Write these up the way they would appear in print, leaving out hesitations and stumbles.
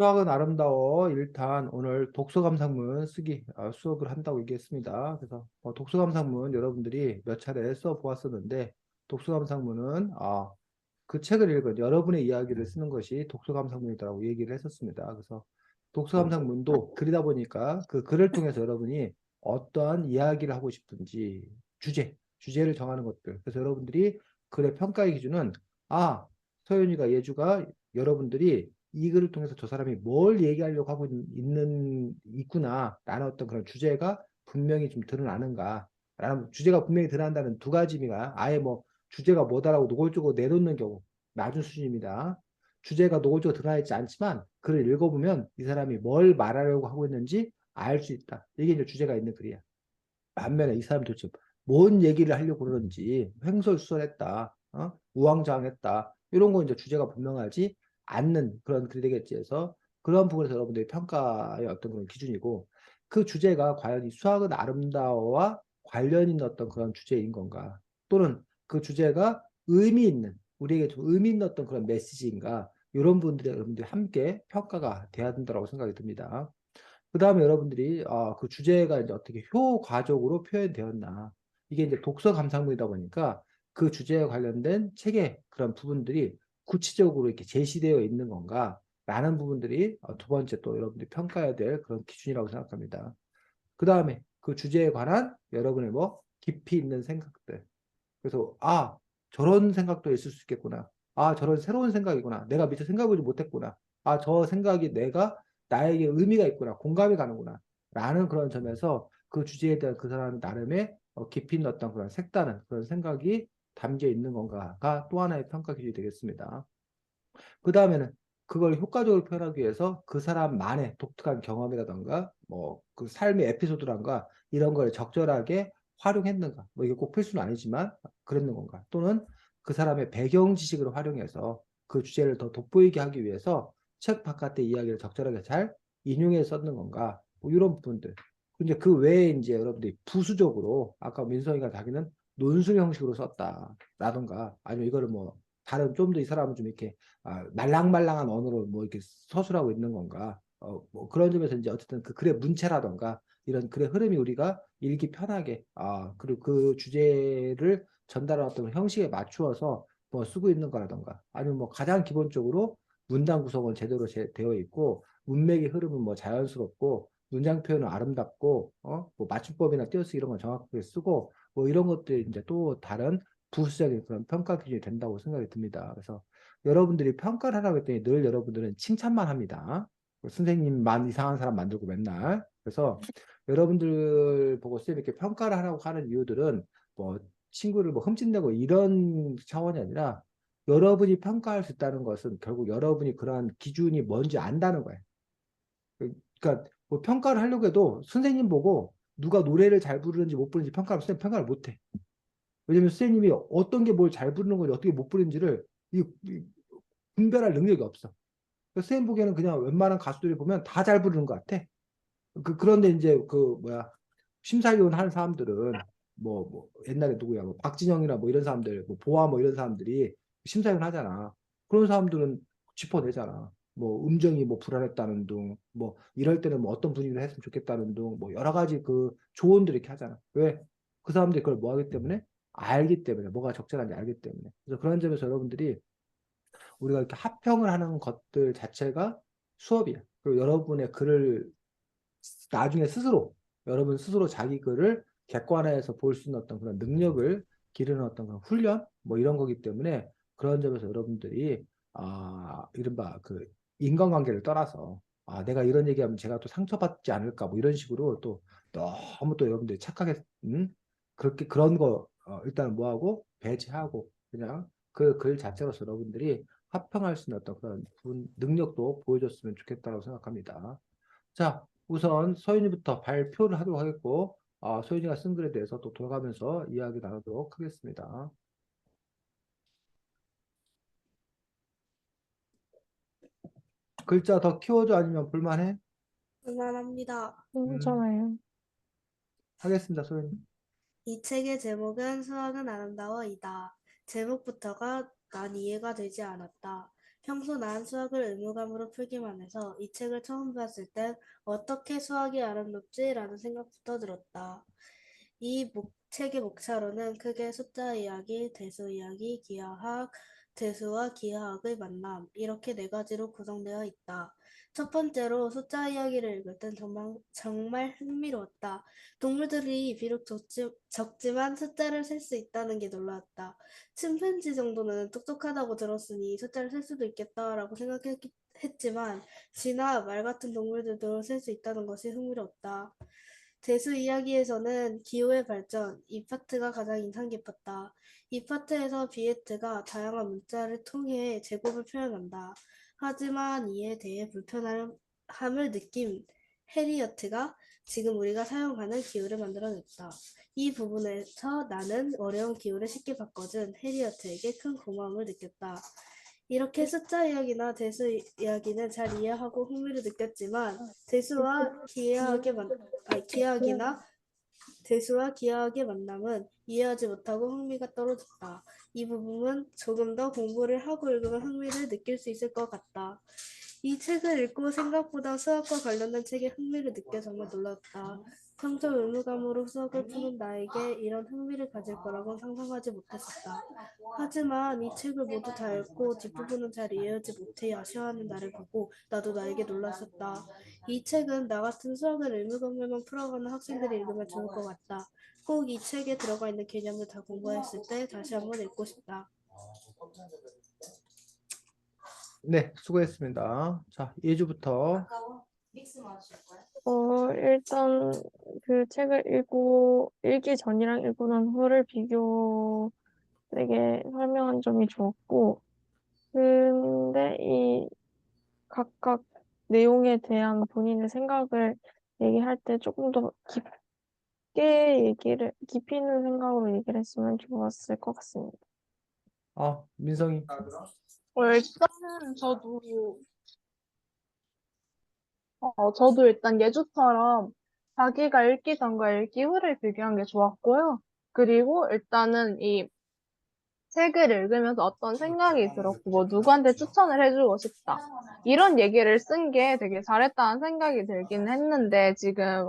수학은 아름다워. 일단 오늘 독서감상문 쓰기 수업을 한다고 얘기했습니다. 그래서 독서감상문 여러분들이 몇 차례 써보았었는데 독서감상문은 그 책을 읽은 여러분의 이야기를 쓰는 것이 독서감상문이라고 얘기를 했었습니다. 그래서 독서감상문도 글이다 보니까 그 글을 통해서 여러분이 어떠한 이야기를 하고 싶은지 주제를 정하는 것들. 그래서 여러분들이 글의 평가의 기준은 서윤이가 예주가 여러분들이 이 글을 통해서 저 사람이 뭘 얘기하려고 하고 있구나 라는 어떤 그런 주제가 분명히 좀 드러나는가 라는 주제가 분명히 드러난다는 두 가지 의미가 아예 뭐 주제가 뭐다라고 노골적으로 내놓는 경우 낮은 수준입니다. 주제가 노골적으로 드러나 있지 않지만 글을 읽어보면 이 사람이 뭘 말하려고 하고 있는지 알 수 있다. 이게 이제 주제가 있는 글이야. 반면에 이 사람이 도대체 뭔 얘기를 하려고 그러는지 횡설수설했다. 우왕좌왕했다. 이런 거 이제 주제가 분명하지 않는 그런 글이 되겠지 해서 그런 부분에서 여러분들이 평가의 어떤 그런 기준이고 그 주제가 과연 이 수학은 아름다워와 관련 있는 어떤 그런 주제인 건가 또는 그 주제가 의미 있는 우리에게 좀 의미 있는 어떤 그런 메시지인가 이런 분들이 여러분들이 함께 평가가 돼야 된다고 생각이 듭니다. 그 다음에 여러분들이 그 주제가 이제 어떻게 효과적으로 표현되었나. 이게 이제 독서 감상문이다 보니까 그 주제에 관련된 책의 그런 부분들이 구체적으로 이렇게 제시되어 있는 건가. 라는 부분들이 두 번째 또 여러분들이 평가해야 될 그런 기준이라고 생각합니다. 그 다음에 그 주제에 관한 여러분의 뭐 깊이 있는 생각들. 그래서 저런 생각도 있을 수 있겠구나. 저런 새로운 생각이구나. 내가 미처 생각해보지 못했구나. 저 생각이 나에게 의미가 있구나. 공감이 가는구나. 라는 그런 점에서 그 주제에 대한 그 사람 나름의 깊이 있는 어떤 그런 색다른 그런 생각이 담겨 있는 건가가 또 하나의 평가 기준이 되겠습니다. 그 다음에는 그걸 효과적으로 표현하기 위해서 그 사람만의 독특한 경험이라던가 뭐 그 삶의 에피소드란가 이런 걸 적절하게 활용했는가 뭐 이게 꼭 필수는 아니지만 그랬는 건가 또는 그 사람의 배경 지식을 활용해서 그 주제를 더 돋보이게 하기 위해서 책 바깥의 이야기를 적절하게 잘 인용해 썼는 건가 뭐 이런 부분들 근데 그 외에 이제 여러분들이 부수적으로 아까 민성이가 자기는 논술 형식으로 썼다라던가 아니면 이거를 뭐 다른 좀 더 이 사람은 좀 이렇게 말랑말랑한 언어로 뭐 이렇게 서술하고 있는 건가? 뭐 그런 점에서 이제 어쨌든 그 글의 문체라던가 이런 글의 흐름이 우리가 읽기 편하게 그리고 그 주제를 전달하는 어떤 형식에 맞추어서 뭐 쓰고 있는 거라던가 아니면 뭐 가장 기본적으로 문장 구성은 제대로 되어 있고 문맥의 흐름은 뭐 자연스럽고 문장 표현은 아름답고 뭐 맞춤법이나 띄어쓰기 이런 건 정확하게 쓰고 뭐 이런 것들이 이제 또 다른 부수적인 그런 평가 기준이 된다고 생각이 듭니다. 그래서 여러분들이 평가를 하라고 했더니 늘 여러분들은 칭찬만 합니다. 선생님만 이상한 사람 만들고 맨날. 그래서 여러분들 보고 쌤 이렇게 평가를 하라고 하는 이유들은 뭐 친구를 뭐 흠집내고 이런 차원이 아니라 여러분이 평가할 수 있다는 것은 결국 여러분이 그러한 기준이 뭔지 안다는 거예요. 그러니까 뭐 평가를 하려고 해도 선생님 보고 누가 노래를 잘 부르는지 못 부르는지 평가를 못 해. 왜냐면 선생님이 어떤 게 뭘 잘 부르는 건지 어떻게 못 부르는지를 이 분별할 능력이 없어. 선생님 보기에는 그냥 웬만한 가수들이 보면 다 잘 부르는 것 같아. 그런데 이제 그 뭐야 심사위원 하는 사람들은 뭐 옛날에 누구야 뭐 박진영이나 뭐 이런 사람들 뭐 보아 뭐 이런 사람들이 심사위원 하잖아. 그런 사람들은 짚어내잖아. 뭐 음정이 뭐 불안했다는 둥, 뭐 이럴 때는 뭐 어떤 분위기로 했으면 좋겠다는 둥, 뭐 여러 가지 그 조언들 이렇게 하잖아. 왜? 그 사람들이 그걸 뭐 하기 때문에? 알기 때문에 뭐가 적절한지 알기 때문에. 그래서 그런 점에서 여러분들이 우리가 이렇게 합평을 하는 것들 자체가 수업이야. 그리고 여러분의 글을 나중에 여러분 스스로 자기 글을 객관화해서 볼 수 있는 어떤 그런 능력을 기르는 어떤 그런 훈련 뭐 이런 거기 때문에 그런 점에서 여러분들이 이른바 그 인간관계를 떠나서 내가 이런 얘기하면 제가 또 상처받지 않을까 뭐 이런 식으로 또 너무 또 여러분들이 착하게 그렇게 그런 거 일단 뭐하고 배제하고 그냥 그 글 자체로서 여러분들이 합평할 수 있는 어떤 그런 능력도 보여줬으면 좋겠다고 생각합니다. 자, 우선 서윤이부터 발표를 하도록 하겠고, 서윤이가 쓴 글에 대해서 또 돌아가면서 이야기 나누도록 하겠습니다. 글자 더 키워줘 아니면 불만해? 그만합니다. 음, 괜찮아요. 하겠습니다, 서윤이. 이 책의 제목은 수학은 아름다워이다. 제목부터가 난 이해가 되지 않았다. 평소 난 수학을 의무감으로 풀기만 해서 이 책을 처음 봤을 땐 어떻게 수학이 아름답지라는 생각부터 들었다. 책의 목차로는 크게 숫자 이야기, 대수 이야기, 기하학, 대수와 기하학의 만남, 이렇게 네 가지로 구성되어 있다. 첫 번째로 숫자 이야기를 읽을 땐 정말 흥미로웠다. 동물들이 비록 적지만 숫자를 셀 수 있다는 게 놀라웠다. 침팬지 정도는 똑똑하다고 들었으니 숫자를 셀 수도 있겠다라고 생각했지만 쥐나 말 같은 동물들도 셀 수 있다는 것이 흥미롭다. 대수 이야기에서는 기호의 발전, 이 파트가 가장 인상 깊었다. 이 파트에서 비에트가 다양한 문자를 통해 제곱을 표현한다. 하지만 이에 대해 불편함을 느낀 해리어트가 지금 우리가 사용하는 기호를 만들어냈다. 이 부분에서 나는 어려운 기호를 쉽게 바꿔준 해리어트에게 큰 고마움을 느꼈다. 이렇게 숫자 이야기나 대수 이야기는 잘 이해하고 흥미를 느꼈지만 기하학이나 대수와 기하학의 만남은 이해하지 못하고 흥미가 떨어졌다. 이 부분은 조금 더 공부를 하고 읽으면 흥미를 느낄 수 있을 것 같다. 이 책을 읽고 생각보다 수학과 관련된 책에 흥미를 느껴 정말 놀랐다. 평소 의무감으로 수학을 푸는 나에게 이런 흥미를 가질 거라고는 상상하지 못했었다. 하지만 이 책을 모두 다 읽고 뒷부분은 잘 이해하지 못해 아쉬워하는 나를 보고 나도 나에게 놀랐었다. 이 책은 나 같은 수학을 의무감에만 풀어가는 학생들이 읽으면 좋을 것 같다. 꼭 이 책에 들어가 있는 개념을 다 공부했을 때 다시 한번 읽고 싶다. 네, 수고했습니다. 자, 예주부터. 일단 그 책을 읽기 전이랑 읽고 난 후를 되게 설명한 점이 좋았고, 근데 이 각각 내용에 대한 본인의 생각을 얘기할 때 조금 더 깊이 있는 생각으로 얘기를 했으면 좋았을 것 같습니다. 민성이. 일단은 저도 일단 예주처럼 자기가 읽기 전과 읽기 후를 비교한 게 좋았고요. 그리고 일단은 이 책을 읽으면서 어떤 생각이 들었고, 뭐 누구한테 추천을 해주고 싶다. 이런 얘기를 쓴 게 되게 잘했다는 생각이 들긴 했는데, 지금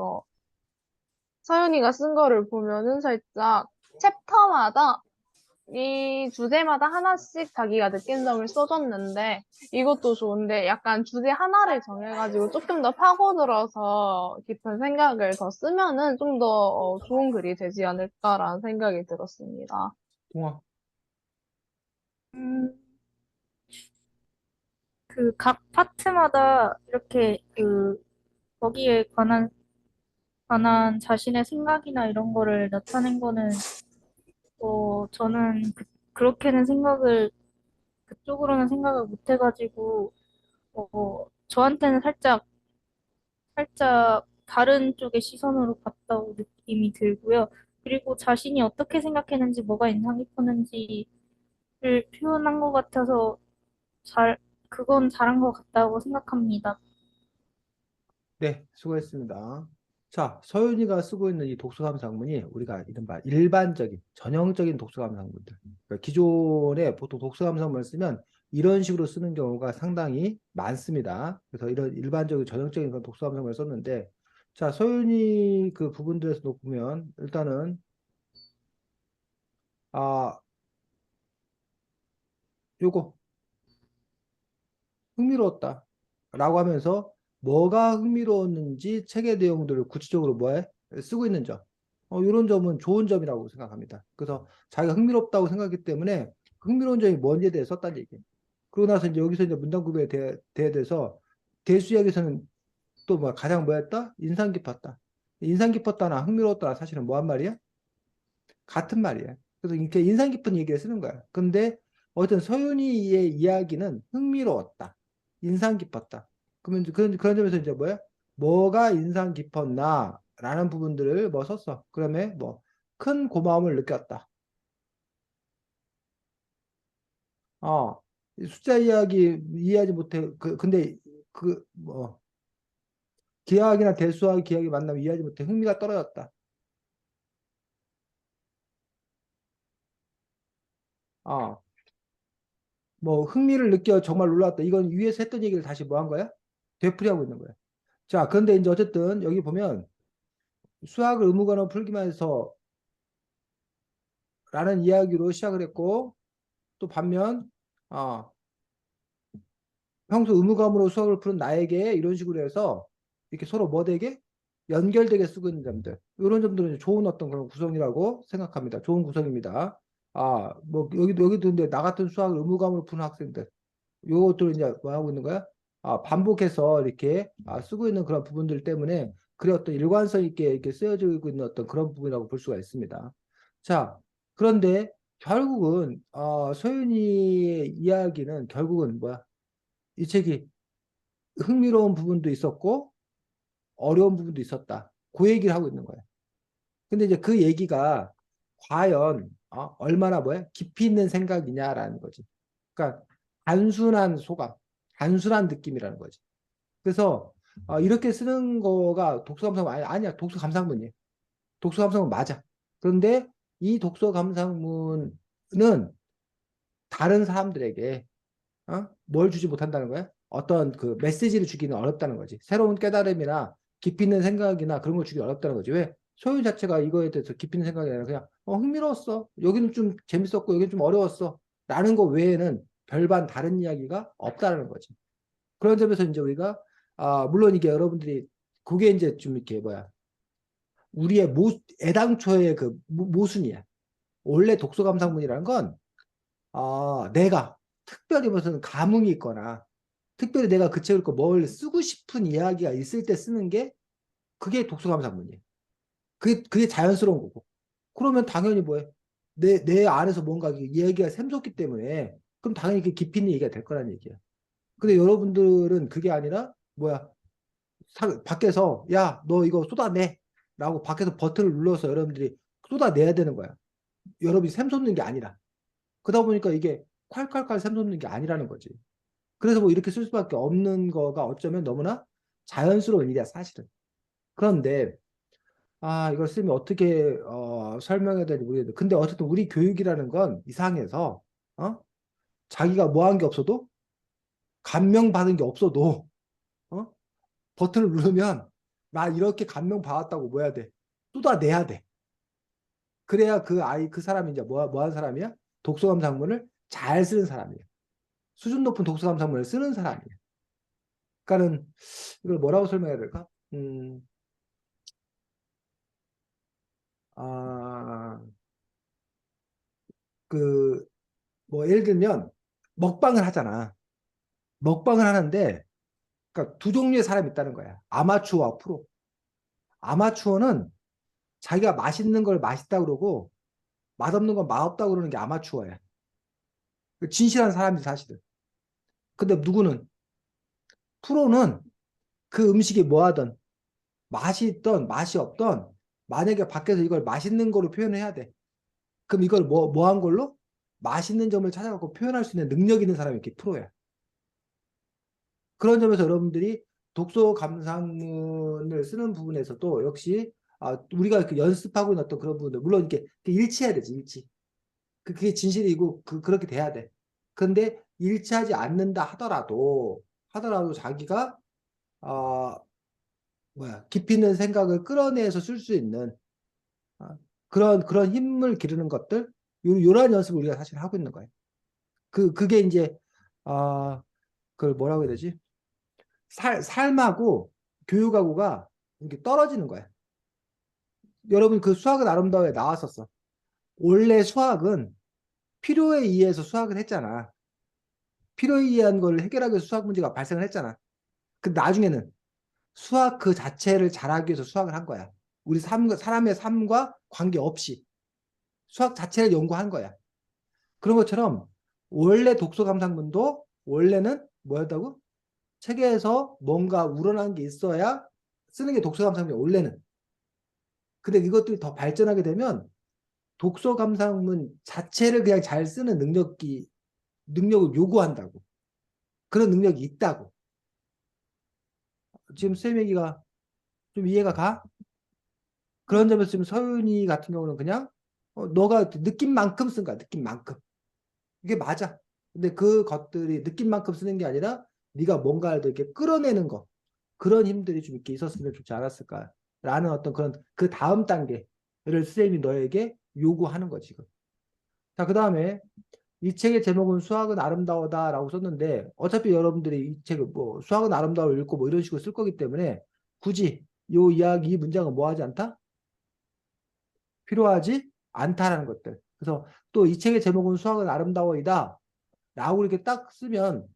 서윤이가 쓴 거를 보면은 살짝 챕터마다 이 주제마다 하나씩 자기가 느낀 점을 써줬는데 이것도 좋은데 약간 주제 하나를 정해가지고 조금 더 파고들어서 깊은 생각을 더 쓰면은 좀 더 좋은 글이 되지 않을까라는 생각이 들었습니다. 동아. 음, 그 각 파트마다 이렇게 거기에 관한 자신의 생각이나 이런 거를 나타낸 거는, 저는 그렇게는 그쪽으로는 생각을 못 해가지고, 저한테는 살짝 다른 쪽의 시선으로 봤다고 느낌이 들고요. 그리고 자신이 어떻게 생각했는지, 뭐가 인상 깊었는지를 표현한 것 같아서 그건 잘한 것 같다고 생각합니다. 네, 수고했습니다. 자, 서윤이가 쓰고 있는 이 독서감 상문이 우리가 이른바 일반적인, 전형적인 독서감 상문들. 그러니까 기존에 보통 독서감 상문을 쓰면 이런 식으로 쓰는 경우가 상당히 많습니다. 그래서 이런 일반적인, 전형적인 그런 독서감 상문을 썼는데, 자, 서윤이 그 부분들에서 보면 일단은, 아, 요거, 흥미로웠다. 라고 하면서 뭐가 흥미로웠는지 책의 내용들을 구체적으로 뭐해? 쓰고 있는 점. 이런 점은 좋은 점이라고 생각합니다. 그래서 자기가 흥미롭다고 생각했기 때문에 흥미로운 점이 뭔지에 대해 썼다는 얘기예요. 그러고 나서 이제 여기서 이제 문단 구조에 대해서 대수역에서는 또 뭐 가장 뭐였다? 인상 깊었다. 인상 깊었다나 흥미로웠다나 사실은 뭐 한 말이야? 같은 말이야. 그래서 이렇게 인상 깊은 얘기를 쓰는 거야. 근데 어떤 서윤이의 이야기는 흥미로웠다. 인상 깊었다. 그러면 그런 점에서 이제 뭐야? 뭐가 인상 깊었나? 라는 부분들을 뭐 썼어. 그러면 뭐 큰 고마움을 느꼈다. 이 숫자 이야기 이해하지 못해. 근데 뭐 기하학이나 대수학 기하학이 만나면 이해하지 못해. 흥미가 떨어졌다. 어, 뭐 흥미를 느껴 정말 놀랐다. 이건 위에서 했던 얘기를 다시 뭐 한 거야? 되풀이하고 있는 거야. 자, 그런데 이제 어쨌든 여기 보면 수학을 의무관으로 풀기만 해서 라는 이야기로 시작을 했고 또 반면 어, 평소 의무감으로 수학을 푸는 나에게 이런 식으로 해서 이렇게 서로 뭐 되게 연결되게 쓰고 있는 점들 이런 점들은 좋은 어떤 그런 구성이라고 생각합니다. 좋은 구성입니다. 아, 뭐 여기도 근데 나 같은 수학을 의무감으로 푸는 학생들 요것들을 이제 뭐 하고 있는 거야? 아, 반복해서 이렇게 쓰고 있는 그런 부분들 때문에 그래 어떤 일관성 있게 이렇게 쓰여지고 있는 어떤 그런 부분이라고 볼 수가 있습니다. 자, 그런데 결국은 소윤이의 이야기는 결국은 뭐야? 이 책이 흥미로운 부분도 있었고 어려운 부분도 있었다. 그 얘기를 하고 있는 거예요. 근데 이제 그 얘기가 과연 얼마나 뭐야? 깊이 있는 생각이냐라는 거지. 그러니까 단순한 소감, 단순한 느낌이라는 거지. 그래서 이렇게 쓰는 거가 독서감상문 아니야. 독서감상문이에요. 독서감상문 맞아. 그런데 이 독서감상문은 다른 사람들에게 뭘 주지 못한다는 거야? 어떤 그 메시지를 주기는 어렵다는 거지. 새로운 깨달음이나 깊이 있는 생각이나 그런 걸 주기 어렵다는 거지. 왜? 소유 자체가 이거에 대해서 깊이 있는 생각이 아니라 그냥 흥미로웠어. 여기는 좀 재밌었고 여기는 좀 어려웠어. 라는 거 외에는 별반 다른 이야기가 없다는 거지. 그런 점에서 이제 우리가 물론 이게 여러분들이 그게 이제 좀 이렇게 뭐야 우리의 애당초의 그 모순이야. 원래 독서감상문이라는 건 내가 특별히 무슨 감흥이 있거나 특별히 내가 그 책을 읽고 뭘 쓰고 싶은 이야기가 있을 때 쓰는 게 그게 독서감상문이에요. 그게 자연스러운 거고. 그러면 당연히 뭐해? 내 안에서 뭔가 이야기가 샘솟기 때문에 그럼 당연히 그 깊이 있는 얘기가 될 거라는 얘기야. 근데 여러분들은 그게 아니라 뭐야? 밖에서 야, 너 이거 쏟아내. 라고 밖에서 버튼을 눌러서 여러분들이 쏟아내야 되는 거야. 여러분이 샘솟는 게 아니라. 그러다 보니까 이게 콸콸콸 샘솟는 게 아니라는 거지. 그래서 뭐 이렇게 쓸 수밖에 없는 거가 어쩌면 너무나 자연스러운 일이야, 사실은. 그런데 이걸 쓰면 어떻게 설명해야 되는지 모르겠는데 근데 어쨌든 우리 교육이라는 건 이상해서 어? 자기가 뭐 한 게 없어도 감명받은 게 없어도 어? 버튼을 누르면 나 이렇게 감명 받았다고 뭐 해야 돼? 쏟아내야 돼. 그래야 그 사람이 이제 뭐 하는 사람이야? 독서감상문을 잘 쓰는 사람이야. 수준 높은 독서감상문을 쓰는 사람이야. 그러니까는 이걸 뭐라고 설명해야 될까? 아, 그, 뭐, 예를 들면, 먹방을 하잖아. 먹방을 하는데, 그러니까 두 종류의 사람이 있다는 거야. 아마추어와 프로. 아마추어는 자기가 맛있는 걸 맛있다 그러고, 맛없는 건 맛없다 그러는 게 아마추어야. 진실한 사람이 사실은. 근데 누구는, 프로는 그 음식이 뭐 하든, 맛이 있던, 맛이 없던, 만약에 밖에서 이걸 맛있는 거로 표현해야 돼. 그럼 이걸 뭐 한 걸로? 맛있는 점을 찾아갖고 표현할 수 있는 능력 있는 사람이 이렇게 프로야. 그런 점에서 여러분들이 독서 감상문을 쓰는 부분에서도 역시 우리가 그 연습하고 있는 어떤 그런 부분들 물론 이렇게 일치해야 되지 일치. 그게 진실이고 그렇게 돼야 돼. 근데 일치하지 않는다 하더라도 자기가 어, 뭐야 깊이 있는 생각을 끌어내서 쓸 수 있는 그런 힘을 기르는 것들 요런 연습을 우리가 사실 하고 있는 거예요. 그게 이제 그걸 뭐라고 해야 되지? 삶하고 교육하고가 이렇게 떨어지는 거야. 여러분 그 수학은 아름다워에 나왔었어. 원래 수학은 필요에 의해서 수학을 했잖아. 필요에 의한 걸 해결하기 위해서 수학 문제가 발생을 했잖아. 그 나중에는 수학 그 자체를 잘하기 위해서 수학을 한 거야. 우리 사람의 삶과 관계없이 수학 자체를 연구한 거야. 그런 것처럼 원래 독서 감상문도 원래는 뭐였다고? 책에서 뭔가 우러난 게 있어야 쓰는 게 독서 감상문이야. 원래는. 근데 이것들이 더 발전하게 되면 독서 감상문 자체를 그냥 잘 쓰는 능력을 요구한다고. 그런 능력이 있다고. 지금 쌤 얘기가 좀 이해가 가? 그런 점에서 지금 서윤이 같은 경우는 그냥 너가 느낀 만큼 쓴 거야. 느낀 만큼. 이게 맞아. 근데 그 것들이 느낌만큼 쓰는 게 아니라 네가 뭔가를 더 이렇게 끌어내는 거 그런 힘들이 좀 이렇게 있었으면 좋지 않았을까라는 어떤 그런 그 다음 단계를 선생님이 너에게 요구하는 거지 지금. 자, 그 다음에 이 책의 제목은 수학은 아름다워다라고 썼는데 어차피 여러분들이 이 책을 뭐 수학은 아름다워 읽고 뭐 이런 식으로 쓸 거기 때문에 굳이 요 이야기 이 문장은 뭐 하지 않다? 필요하지 않다라는 것들. 그래서 또 이 책의 제목은 수학은 아름다워이다 라고 이렇게 딱 쓰면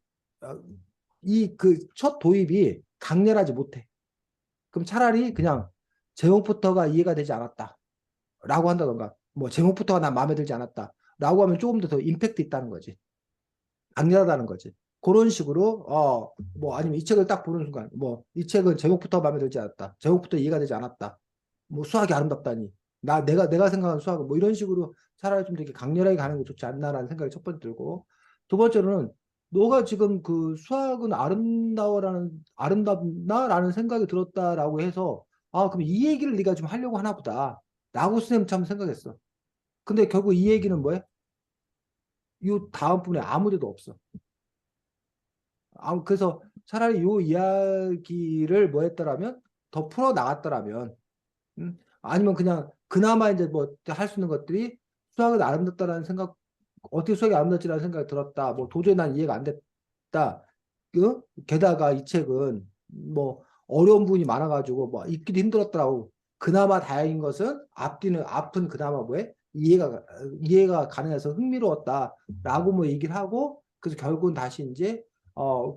이 그 첫 도입이 강렬하지 못해. 그럼 차라리 그냥 제목부터가 이해가 되지 않았다 라고 한다던가 뭐 제목부터가 난 마음에 들지 않았다 라고 하면 조금 더 임팩트 있다는 거지. 강렬하다는 거지. 그런 식으로 뭐 아니면 이 책을 딱 보는 순간 뭐 이 책은 제목부터 마음에 들지 않았다. 제목부터 이해가 되지 않았다. 뭐 수학이 아름답다니. 내가 생각하는 수학은 뭐 이런 식으로 차라리 좀 되게 강렬하게 가는 게 좋지 않나라는 생각이 첫 번째 들고 두 번째로는 너가 지금 그 수학은 아름답나라는 생각이 들었다라고 해서 그럼 이 얘기를 네가 좀 하려고 하나 보다. 라고 선생님 참 생각했어. 근데 결국 이 얘기는 뭐야? 이 다음 분에 아무 데도 없어. 그래서 차라리 요 이야기를 뭐 했더라면 더 풀어 나갔더라면 아니면 그냥 그나마 이제 뭐 할 수 있는 것들이 수학은 아름답다라는 생각 어떻게 수학이 아름답지라는 생각이 들었다. 뭐 도저히 난 이해가 안 됐다. 게다가 이 책은 뭐 어려운 부분이 많아가지고 뭐 읽기도 힘들었더라고. 그나마 다행인 것은 앞은 그나마 뭐해 이해가 가능해서 흥미로웠다라고 뭐 얘기를 하고 그래서 결국은 다시 이제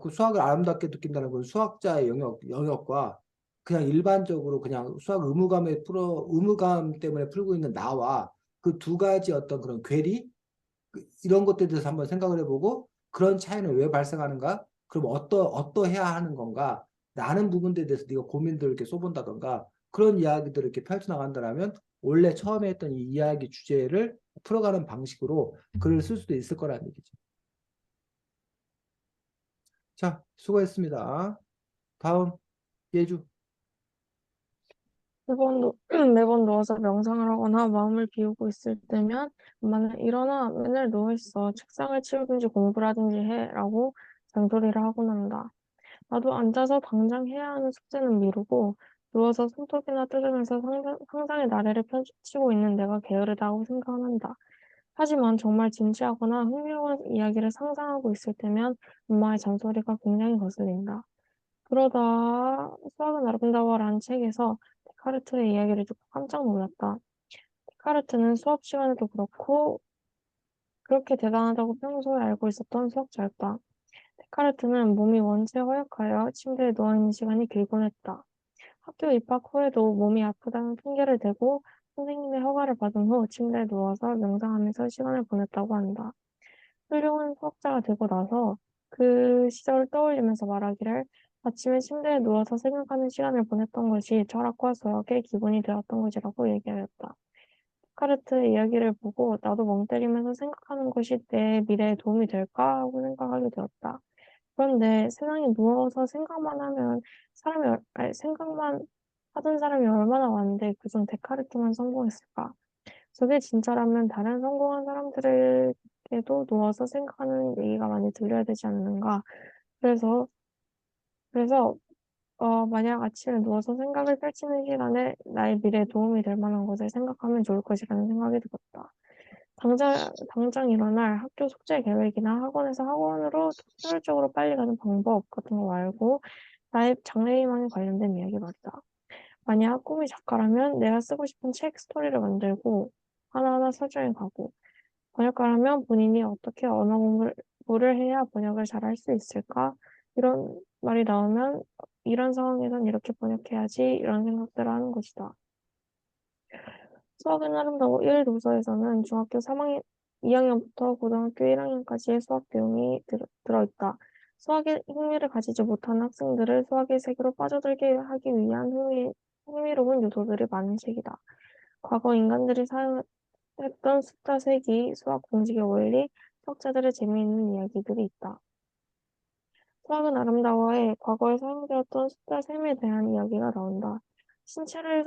그 수학을 아름답게 느낀다는 건 수학자의 영역과 그냥 일반적으로 그냥 수학 의무감 때문에 풀고 있는 나와 그 두 가지 어떤 그런 괴리 이런 것들에 대해서 한번 생각을 해보고 그런 차이는 왜 발생하는가? 그럼 어떠해야 하는 건가? 라는 부분들에 대해서 네가 고민들을 이렇게 써본다던가 그런 이야기들을 이렇게 펼쳐나간다면 원래 처음에 했던 이 이야기 주제를 풀어가는 방식으로 글을 쓸 수도 있을 거라는 얘기죠. 자, 수고했습니다. 다음 예주. 매번, 매번 누워서 명상을 하거나 마음을 비우고 있을 때면 엄마는 일어나 맨날 누워있어. 책상을 치우든지 공부를 하든지 해. 라고 잔소리를 하곤 한다. 나도 앉아서 당장 해야 하는 숙제는 미루고 누워서 손톱이나 뜯으면서 상상의 나래를 펼치고 있는 내가 게으르다고 생각한다. 하지만 정말 진지하거나 흥미로운 이야기를 상상하고 있을 때면 엄마의 잔소리가 굉장히 거슬린다. 그러다 수학은 아름다워라는 책에서 데카르트의 이야기를 듣고 깜짝 놀랐다. 데카르트는 수업 시간에도 그렇고 그렇게 대단하다고 평소에 알고 있었던 수학자였다. 데카르트는 몸이 원체 허약하여 침대에 누워있는 시간이 길곤 했다. 학교 입학 후에도 몸이 아프다는 핑계를 대고 선생님의 허가를 받은 후 침대에 누워서 명상하면서 시간을 보냈다고 한다. 훌륭한 수학자가 되고 나서 그 시절을 떠올리면서 말하기를 아침에 침대에 누워서 생각하는 시간을 보냈던 것이 철학과 수학의 기본이 되었던 것이라고 얘기하였다. 데카르트의 이야기를 보고 나도 멍 때리면서 생각하는 것이 내 미래에 도움이 될까 하고 생각하게 되었다. 그런데 세상에 누워서 생각만 하던 사람이 얼마나 많은데 그중 데카르트만 성공했을까? 저게 진짜라면 다른 성공한 사람들에게도 누워서 생각하는 얘기가 많이 들려야 되지 않는가? 그래서, 그래서 만약 아침에 누워서 생각을 펼치는 시간에 나의 미래에 도움이 될 만한 것을 생각하면 좋을 것이라는 생각이 들었다. 당장 일어날 학교 숙제 계획이나 학원에서 학원으로 효율적으로 빨리 가는 방법 같은 거 말고 나의 장래희망에 관련된 이야기 말이다. 만약 꿈이 작가라면 내가 쓰고 싶은 책 스토리를 만들고 하나하나 설정해 가고 번역가라면 본인이 어떻게 언어 공부를 해야 번역을 잘 할 수 있을까? 이런 말이 나오면 이런 상황에선 이렇게 번역해야지 이런 생각들을 하는 것이다. 수학은 아름다워 1 도서에서는 중학교 2학년부터 고등학교 1학년까지의 수학 내용이 들어있다. 수학에 흥미를 가지지 못하는 학생들을 수학의 세계로 빠져들게 하기 위한 흥미로운 요소들이 많은 책이다. 과거 인간들이 사용했던 숫자 세기, 수학 공식의 원리, 수학자들의 재미있는 이야기들이 있다. 수학은 아름다워에 과거에 사용되었던 숫자 셈에 대한 이야기가 나온다. 신체를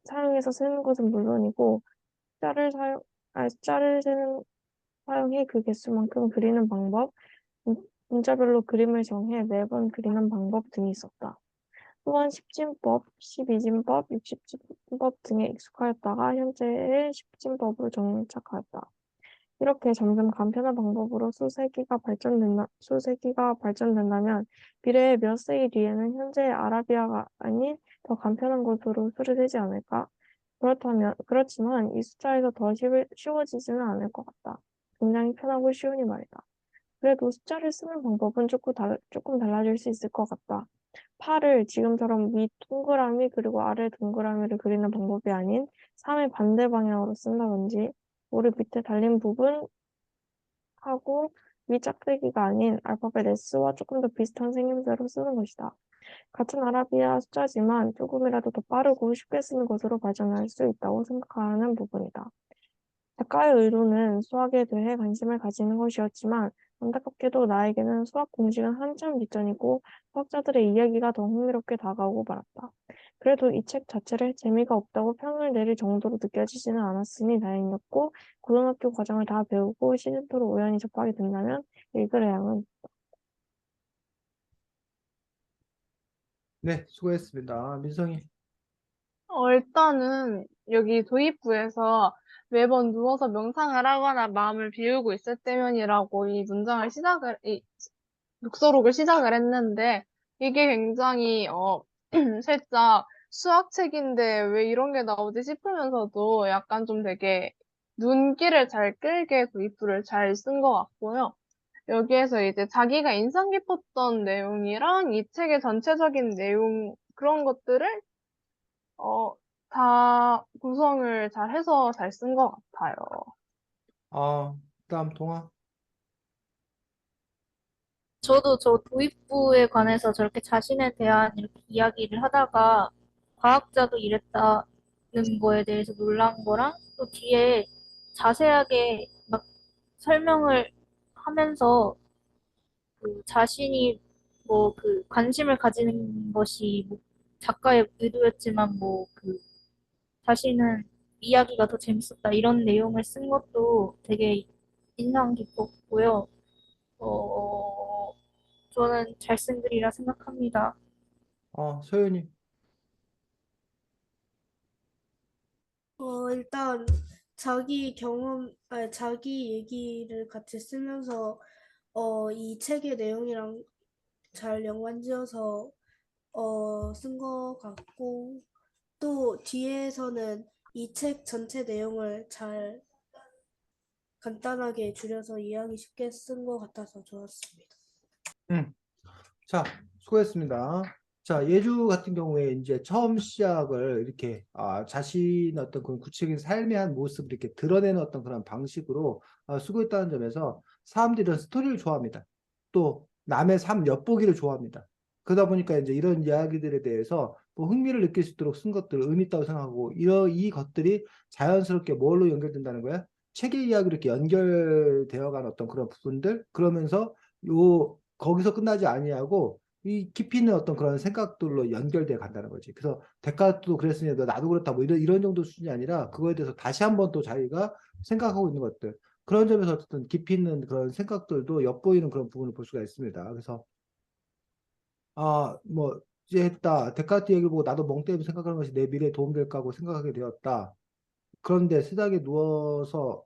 사용해서 쓰는 것은 물론이고 숫자를 세는 사용해 그 개수만큼 그리는 방법, 문자별로 그림을 정해 매번 그리는 방법 등이 있었다. 또한 10진법, 12진법, 60진법 등에 익숙하였다가 현재의 10진법으로 정착하였다. 이렇게 점점 간편한 방법으로 수세기가 발전된다면 미래의 몇 세기 뒤에는 현재의 아라비아가 아닌 더 간편한 것으로 수리되지 않을까? 그렇지만 이 숫자에서 더 쉬워지지는 않을 것 같다. 굉장히 편하고 쉬우니 말이다. 그래도 숫자를 쓰는 방법은 조금 달라질 수 있을 것 같다. 팔을 지금처럼 위 동그라미 그리고 아래 동그라미를 그리는 방법이 아닌 3의 반대 방향으로 쓴다든지 오른 밑에 달린 부분하고 위 짝대기가 아닌 알파벳 S와 조금 더 비슷한 생김새로 쓰는 것이다. 같은 아라비아 숫자지만 조금이라도 더 빠르고 쉽게 쓰는 것으로 발전할 수 있다고 생각하는 부분이다. 작가의 의도는 수학에 대해 관심을 가지는 것이었지만 안타깝게도 나에게는 수학 공식은 한참 뒷전이고 수학자들의 이야기가 더 흥미롭게 다가오고 말았다. 그래도 이 책 자체를 재미가 없다고 평을 내릴 정도로 느껴지지는 않았으니 다행이었고 고등학교 과정을 다 배우고 시즌2로 우연히 접하게 된다면 읽을 의향은 네, 수고했습니다. 민성이. 일단은 여기 도입부에서 매번 누워서 명상을 하거나 마음을 비우고 있을 때면이라고 이 문장을 독서록을 시작을 했는데 이게 굉장히 살짝 수학책인데 왜 이런 게 나오지 싶으면서도 약간 좀 되게 눈길을 잘 끌게 도입부를 잘 쓴 것 같고요. 여기에서 이제 자기가 인상 깊었던 내용이랑 이 책의 전체적인 내용 그런 것들을 다 구성을 잘 해서 잘 쓴 것 같아요. 그다음 동아. 저도 저 도입부에 관해서 저렇게 자신에 대한 이렇게 이야기를 하다가 과학자도 이랬다는 거에 대해서 놀란 거랑 또 뒤에 자세하게 막 설명을 하면서 그 자신이 뭐 그 관심을 가지는 것이 뭐 작가의 의도였지만 뭐 그 자신은 이야기가 더 재밌었다 이런 내용을 쓴 것도 되게 인상 깊었고요. 어, 저는 잘 쓴 글이라 생각합니다. 소연이. 일단 자기 얘기를 같이 쓰면서 이 책의 내용이랑 잘 연관지어서 쓴 것 같고 또 뒤에서는 이 책 전체 내용을 잘 간단하게 줄여서 이해하기 쉽게 쓴 것 같아서 좋았습니다. 응. 자, 수고했습니다. 자, 예주 같은 경우에 이제 처음 시작을 이렇게 자신의 어떤 그런 구체적인 삶의 한 모습을 이렇게 드러내는 어떤 그런 방식으로 수고했다는 점에서 사람들이 이런 스토리를 좋아합니다. 또 남의 삶 엿보기를 좋아합니다. 그러다 보니까 이제 이런 이야기들에 대해서 뭐 흥미를 느낄 수 있도록 쓴 것들 의미 있다고 생각하고 이 것들이 자연스럽게 뭘로 연결된다는 거야? 책의 이야기로 이렇게 연결되어 가는 어떤 그런 부분들 그러면서 거기서 끝나지 아니하고 이 깊이 있는 어떤 그런 생각들로 연결돼 간다는 거지. 그래서 데카르트도 그랬으니 나도 그렇다 뭐 이런 정도 수준이 아니라 그거에 대해서 다시 한번 또 자기가 생각하고 있는 것들 그런 점에서 어쨌든 깊이 있는 그런 생각들도 엿보이는 그런 부분을 볼 수가 있습니다. 그래서 뭐 이제 했다. 데카르트 얘기를 보고 나도 멍 때리고 생각하는 것이 내 미래에 도움될까 하고 생각하게 되었다. 그런데 세상에 누워서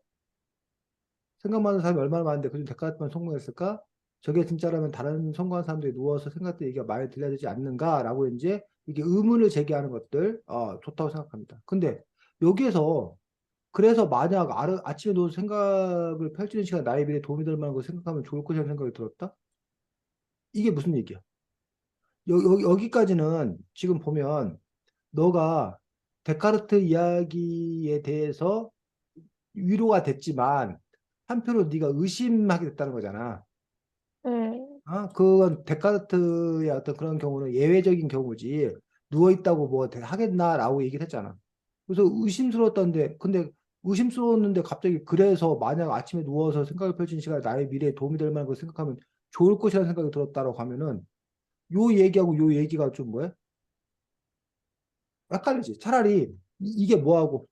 생각 많은 사람이 얼마나 많은데 그중 데카르트만 성공했을까? 저게 진짜라면 다른 성공한 사람들이 누워서 생각할 얘기가 많이 들려야 되지 않는가라고 이제 이게 의문을 제기하는 것들 좋다고 생각합니다. 근데 여기에서 그래서 만약 아침에 누워서 생각을 펼치는 시간 나의 미래에 도움이 될 만한 거 생각하면 좋을 것이라는 생각이 들었다? 이게 무슨 얘기야? 여기까지는 지금 보면 너가 데카르트 이야기에 대해서 위로가 됐지만 한편으로 네가 의심하게 됐다는 거잖아. 네, 그건 데카르트의 어떤 그런 경우는 예외적인 경우지 누워 있다고 뭐 하겠나라고 얘기를 했잖아. 그래서 의심스러웠던데 근데 의심스러웠는데 갑자기 그래서 만약 아침에 누워서 생각을 펼친 시간에 나의 미래에 도움이 될 만한 걸 생각하면 좋을 것이라는 생각이 들었다라고 하면은 요 얘기하고 요 얘기가 좀 뭐야? 헷갈리지. 차라리 이게 뭐하고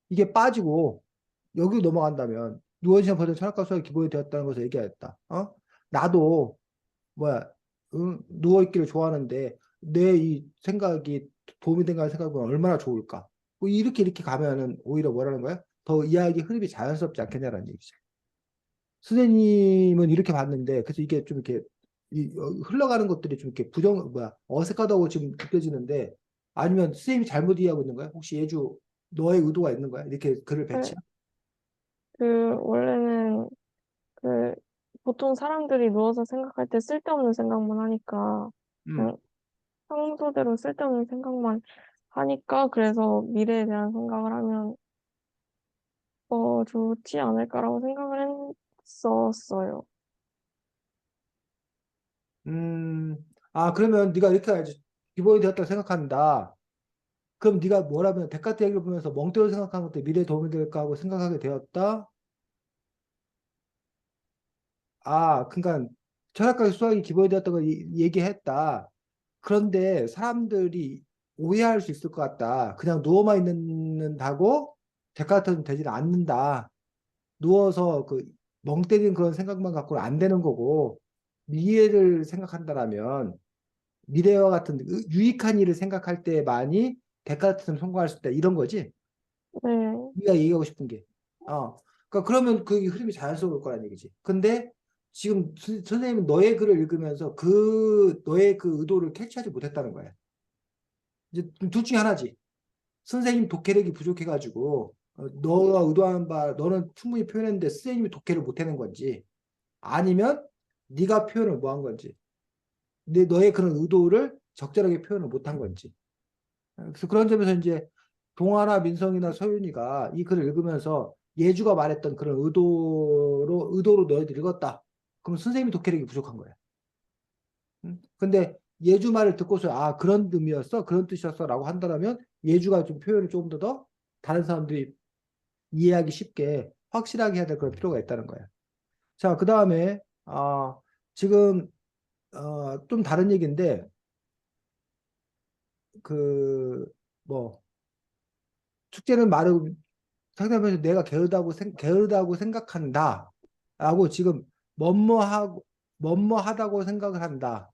이게 빠지고 여기로 넘어간다면 누워있는 버전 철학과 수학이 기본이 되었다는 것을 얘기하였다. 나도 뭐야 누워있기를 좋아하는데 내 이 생각이 도움이 된다는 생각은 얼마나 좋을까? 뭐 이렇게 가면은 오히려 뭐라는 거야? 더 이야기 흐름이 자연스럽지 않겠냐라는 얘기죠. 선생님은 이렇게 봤는데 그래서 이게 좀 이렇게 흘러가는 것들이 좀 이렇게 어색하다고 지금 느껴지는데 아니면 선생님이 잘못 이해하고 있는 거야? 혹시 예주 너의 의도가 있는 거야? 이렇게 글을 네, 배치? 원래는 그 보통 사람들이 누워서 생각할 때 쓸데없는 생각만 하니까 음. 그냥 평소대로 쓸데없는 생각만 하니까 그래서 미래에 대한 생각을 하면 좋지 않을까라고 생각을 했었어요. 그러면 네가 이렇게 알지. 기본이 되었다고 생각한다. 그럼 네가 뭐라면 데카르트 얘기를 보면서 멍때로 생각하는 것도 미래에 도움이 될까 하고 생각하게 되었다. 그러니까 철학과 수학이 기본이 되었다고 얘기했다. 그런데 사람들이 오해할 수 있을 것 같다. 그냥 누워만 있는다고 데카르트는 되지 않는다. 누워서 멍 때리는 그런 생각만 갖고는 안 되는 거고 미래를 생각한다라면 미래와 같은 유익한 일을 생각할 때만이 데카르트는 성공할 수 있다. 이런 거지. 네, 네가 얘기하고 싶은 게. 그러니까 그러면 그 흐름이 자연스러울 거란 얘기지. 근데 지금 선생님은 너의 글을 읽으면서 너의 그 의도를 캐치하지 못했다는 거야. 이제 둘 중에 하나지. 선생님 독해력이 부족해가지고 너가 의도하는 바 너는 충분히 표현했는데 선생님이 독해를 못하는 건지 아니면 네가 표현을 뭐 한 건지 너의 그런 의도를 적절하게 표현을 못한 건지. 그래서 그런 점에서 이제 동아나 민성이나 서윤이가 이 글을 읽으면서 예주가 말했던 그런 의도로 너희들 읽었다. 그럼 선생님이 독해력이 부족한 거야. 응? 근데 예주 말을 듣고서 그런 의미였어, 그런 뜻이었어라고 한다면 예주가 좀 표현을 조금 더 다른 사람들이 이해하기 쉽게 확실하게 해야 될 그런 필요가 있다는 거야. 자, 그 다음에 지금 좀 다른 얘기인데 뭐 축제는 마르고 상대방에서 내가 게으르다고 생각한다. 라고 지금 뭐뭐하다고 생각을 한다.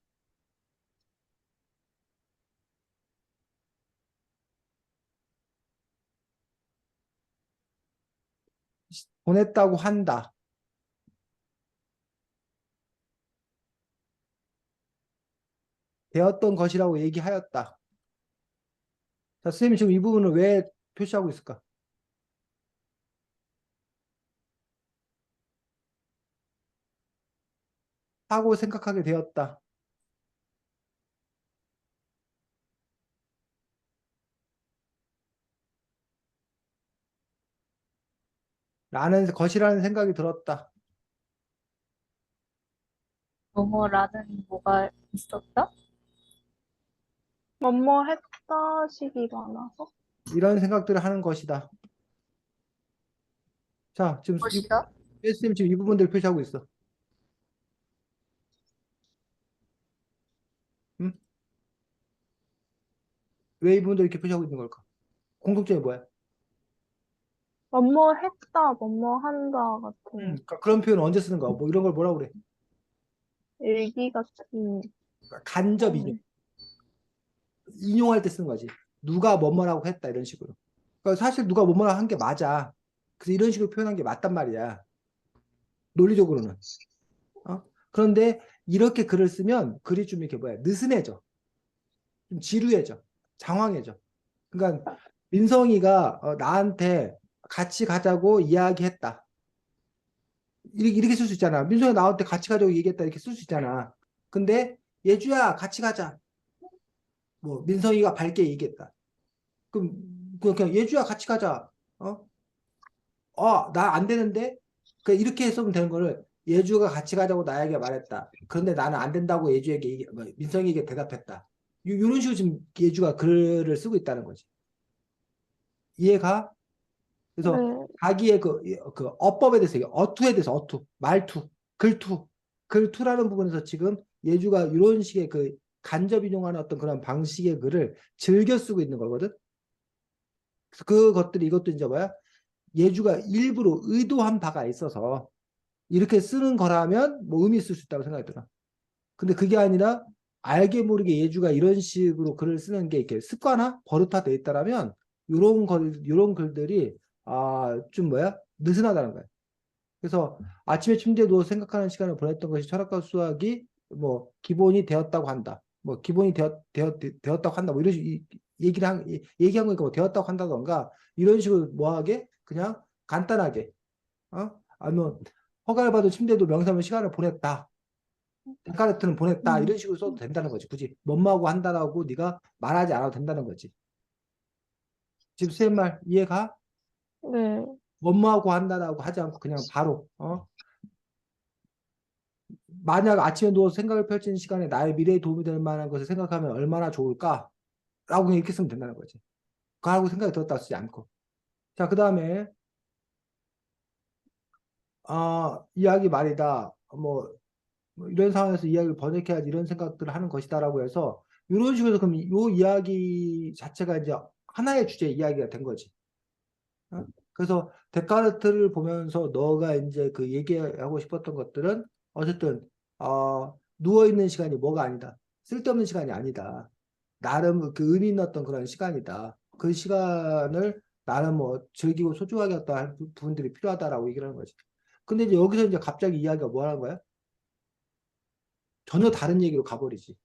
보냈다고 한다. 되었던 것이라고 얘기하였다. 자, 선생님이 지금 이 부분을 왜 표시하고 있을까? 하고 생각하게 되었다. 라는 것이라는 생각이 들었다. 뭐뭐라는 뭐가 있었다? 뭐뭐 했다 식이 많아서. 이런 생각들을 하는 것이다. 자, 지금 무엇이다? 선생님 지금 이 부분들을 표시하고 있어. 응? 왜 이 부분들을 이렇게 표시하고 있는 걸까? 공통점이 뭐야? 뭐뭐 했다, 뭐뭐 한다 같은 그러니까 그런 표현 언제 쓰는 거야? 뭐 이런 걸 뭐라고 그래? 일기 같은. 그러니까 간접 인용. 인용할 때 쓰는 거지. 누가 뭐뭐라고 했다 이런 식으로. 그러니까 사실 누가 뭐뭐라고 한 게 맞아. 그래서 이런 식으로 표현한 게 맞단 말이야. 논리적으로는. 그런데 이렇게 글을 쓰면 글이 좀 이렇게 느슨해져. 좀 지루해져. 장황해져. 그러니까 민성이가 나한테 같이 가자고 이야기했다. 이렇게 쓸 수 있잖아. 민성이 나한테 같이 가자고 얘기했다 이렇게 쓸 수 있잖아. 근데 예주야 같이 가자. 뭐 민성이가 밝게 얘기했다. 그럼 그냥 예주야 같이 가자. 나 안 되는데? 이렇게 쓰면 되는 거를 예주가 같이 가자고 나에게 말했다. 그런데 나는 안 된다고 민성이에게 대답했다. 이런 식으로 지금 예주가 글을 쓰고 있다는 거지. 이해가? 그래서 네, 자기의 그 어법에 대해서 어투에 대해서 말투, 글투라는 부분에서 지금 예주가 이런 식의 그 간접 인용하는 어떤 그런 방식의 글을 즐겨 쓰고 있는 거거든. 그래서 그것들이 이것도 이제 뭐야? 예주가 일부러 의도한 바가 있어서 이렇게 쓰는 거라면 뭐 의미 있을 수 있다고 생각이 들어. 근데 그게 아니라 알게 모르게 예주가 이런 식으로 글을 쓰는 게 이렇게 습관화, 버릇화돼 있다라면 이런 글들이 좀 뭐야? 느슨하다는 거야. 그래서 아침에 침대에 누워 생각하는 시간을 보냈던 것이 철학과 수학이 뭐 기본이 되었다고 한다. 뭐 기본이 되었다고 한다. 뭐 이런 얘기한 거니까 뭐 되었다고 한다던가 이런 식으로 뭐하게 그냥 간단하게 아니면 허가를 받은 침대도 명상하면 시간을 보냈다. 데카르트는 보냈다. 이런 식으로 써도 된다는 거지. 굳이 뭐뭐하고 한다라고 네가 말하지 않아도 된다는 거지. 지금 쌤 말 이해가? 네. 뭐뭐하고 한다라고 하지 않고 그냥 바로 만약 아침에 누워서 생각을 펼치는 시간에 나의 미래에 도움이 될 만한 것을 생각하면 얼마나 좋을까? 라고 그냥 이렇게 쓰면 된다는 거지. 그하고 생각이 들었다 쓰지 않고. 자, 그 다음에 이야기 말이다. 뭐 이런 상황에서 이야기를 번역해야지 이런 생각들을 하는 것이다라고 해서 이런 식으로 그럼 이 이야기 자체가 이제 하나의 주제 이야기가 된 거지. 그래서 데카르트를 보면서 너가 이제 그 얘기하고 싶었던 것들은 어쨌든 누워 있는 시간이 뭐가 아니다. 쓸데없는 시간이 아니다. 나름 그 의미 있었던 그런 시간이다. 그 시간을 나름 뭐 즐기고 소중하게 했다 할 부분들이 필요하다라고 얘기를 하는 거지. 근데 이제 여기서 이제 갑자기 이야기가 뭐 하는 거야? 전혀 다른 얘기로 가버리지.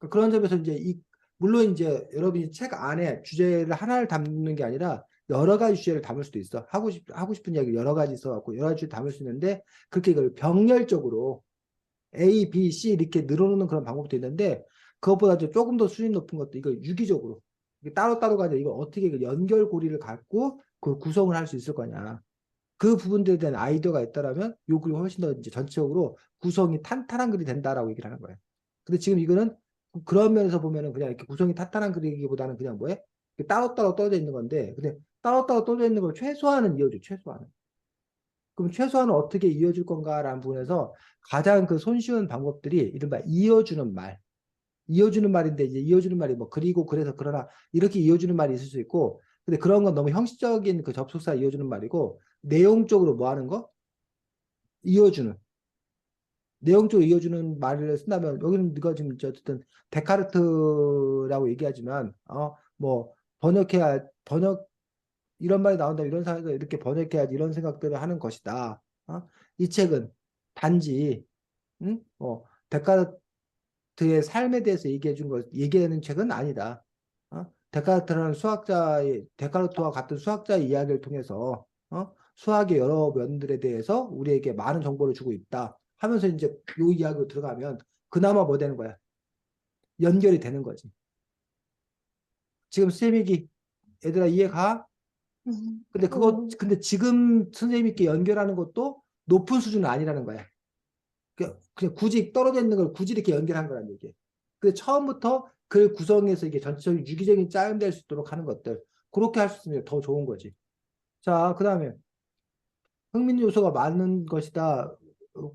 그런 점에서 이제 물론 이제 여러분이 책 안에 주제를 하나를 담는 게 아니라 여러 가지 주제를 담을 수도 있어. 하고 싶은 이야기 여러 가지 있어갖고 여러 가지 주제 담을 수 있는데 그렇게 이걸 병렬적으로 A, B, C 이렇게 늘어놓는 그런 방법도 있는데 그것보다 조금 더 수준 높은 것도 이걸 유기적으로 따로따로가 아니라 이걸 어떻게 연결고리를 갖고 그 구성을 할 수 있을 거냐. 그 부분들에 대한 아이디어가 있다라면 요 글이 훨씬 더 이제 전체적으로 구성이 탄탄한 글이 된다라고 얘기를 하는 거예요. 근데 지금 이거는 그런 면에서 보면은 그냥 이렇게 구성이 탄탄한 글이기보다는 그냥 뭐해? 따로따로 떨어져 있는 건데, 근데 따로따로 떨어져 있는 걸 최소한은 이어줘, 최소한은. 그럼 최소한은 어떻게 이어줄 건가라는 부분에서 가장 그 손쉬운 방법들이 이른바 이어주는 말. 이어주는 말인데 이제 이어주는 말이 뭐 그리고 그래서 그러나 이렇게 이어주는 말이 있을 수 있고 근데 그런 건 너무 형식적인 그 접속사 이어주는 말이고 내용적으로 뭐 하는 거? 이어주는 내용적으로 이어주는 말을 쓴다면 여기는 네가 지금 어쨌든 데카르트라고 얘기하지만 뭐 번역 이런 말이 나온다면 이런 상황에서 이렇게 번역해야지 이런 생각들을 하는 것이다. 이 책은 단지 데카르트 의 삶에 대해서 얘기하는 책은 아니다. 데카르트라는 데카르트와 같은 수학자의 이야기를 통해서 수학의 여러 면들에 대해서 우리에게 많은 정보를 주고 있다. 하면서 이제 요 이야기로 들어가면 그나마 뭐 되는 거야? 연결이 되는 거지. 지금 쌤이기 얘들아 이해가? 근데 지금 선생님께 연결하는 것도 높은 수준은 아니라는 거야. 그냥 굳이 떨어져 있는 걸 굳이 이렇게 연결한 거란 얘기예요. 근데 처음부터 글 구성에서 이게 전체적인 유기적인 짜임될 수 있도록 하는 것들 그렇게 할 수 있으면 더 좋은 거지. 자, 그 다음에 흥미 요소가 많은 것이다.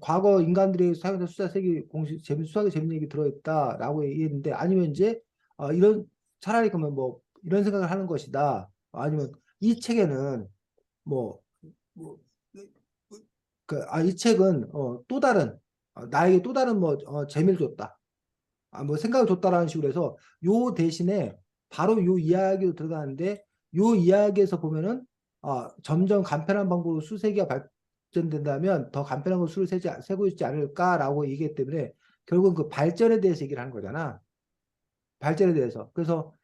과거 인간들이 사용했던 숫자 세기 공식 수학에 재밌는 얘기 들어있다라고 얘기했는데 아니면 이제 이런 차라리 그러면 뭐 이런 생각을 하는 것이다. 아니면 이 책에는 뭐, 뭐 이 책은 또 다른 나에게 또 다른 뭐 재미를 줬다. 뭐 생각을 줬다라는 식으로 해서 요 대신에 바로 요 이야기로 들어가는데 요 이야기에서 보면은 점점 간편한 방법으로 수세기가 발전된다면 더 간편한 걸 수를 세고 있지 않을까라고 얘기했기 때문에 결국은 그 발전에 대해서 얘기를 하는 거잖아. 발전에 대해서. 그래서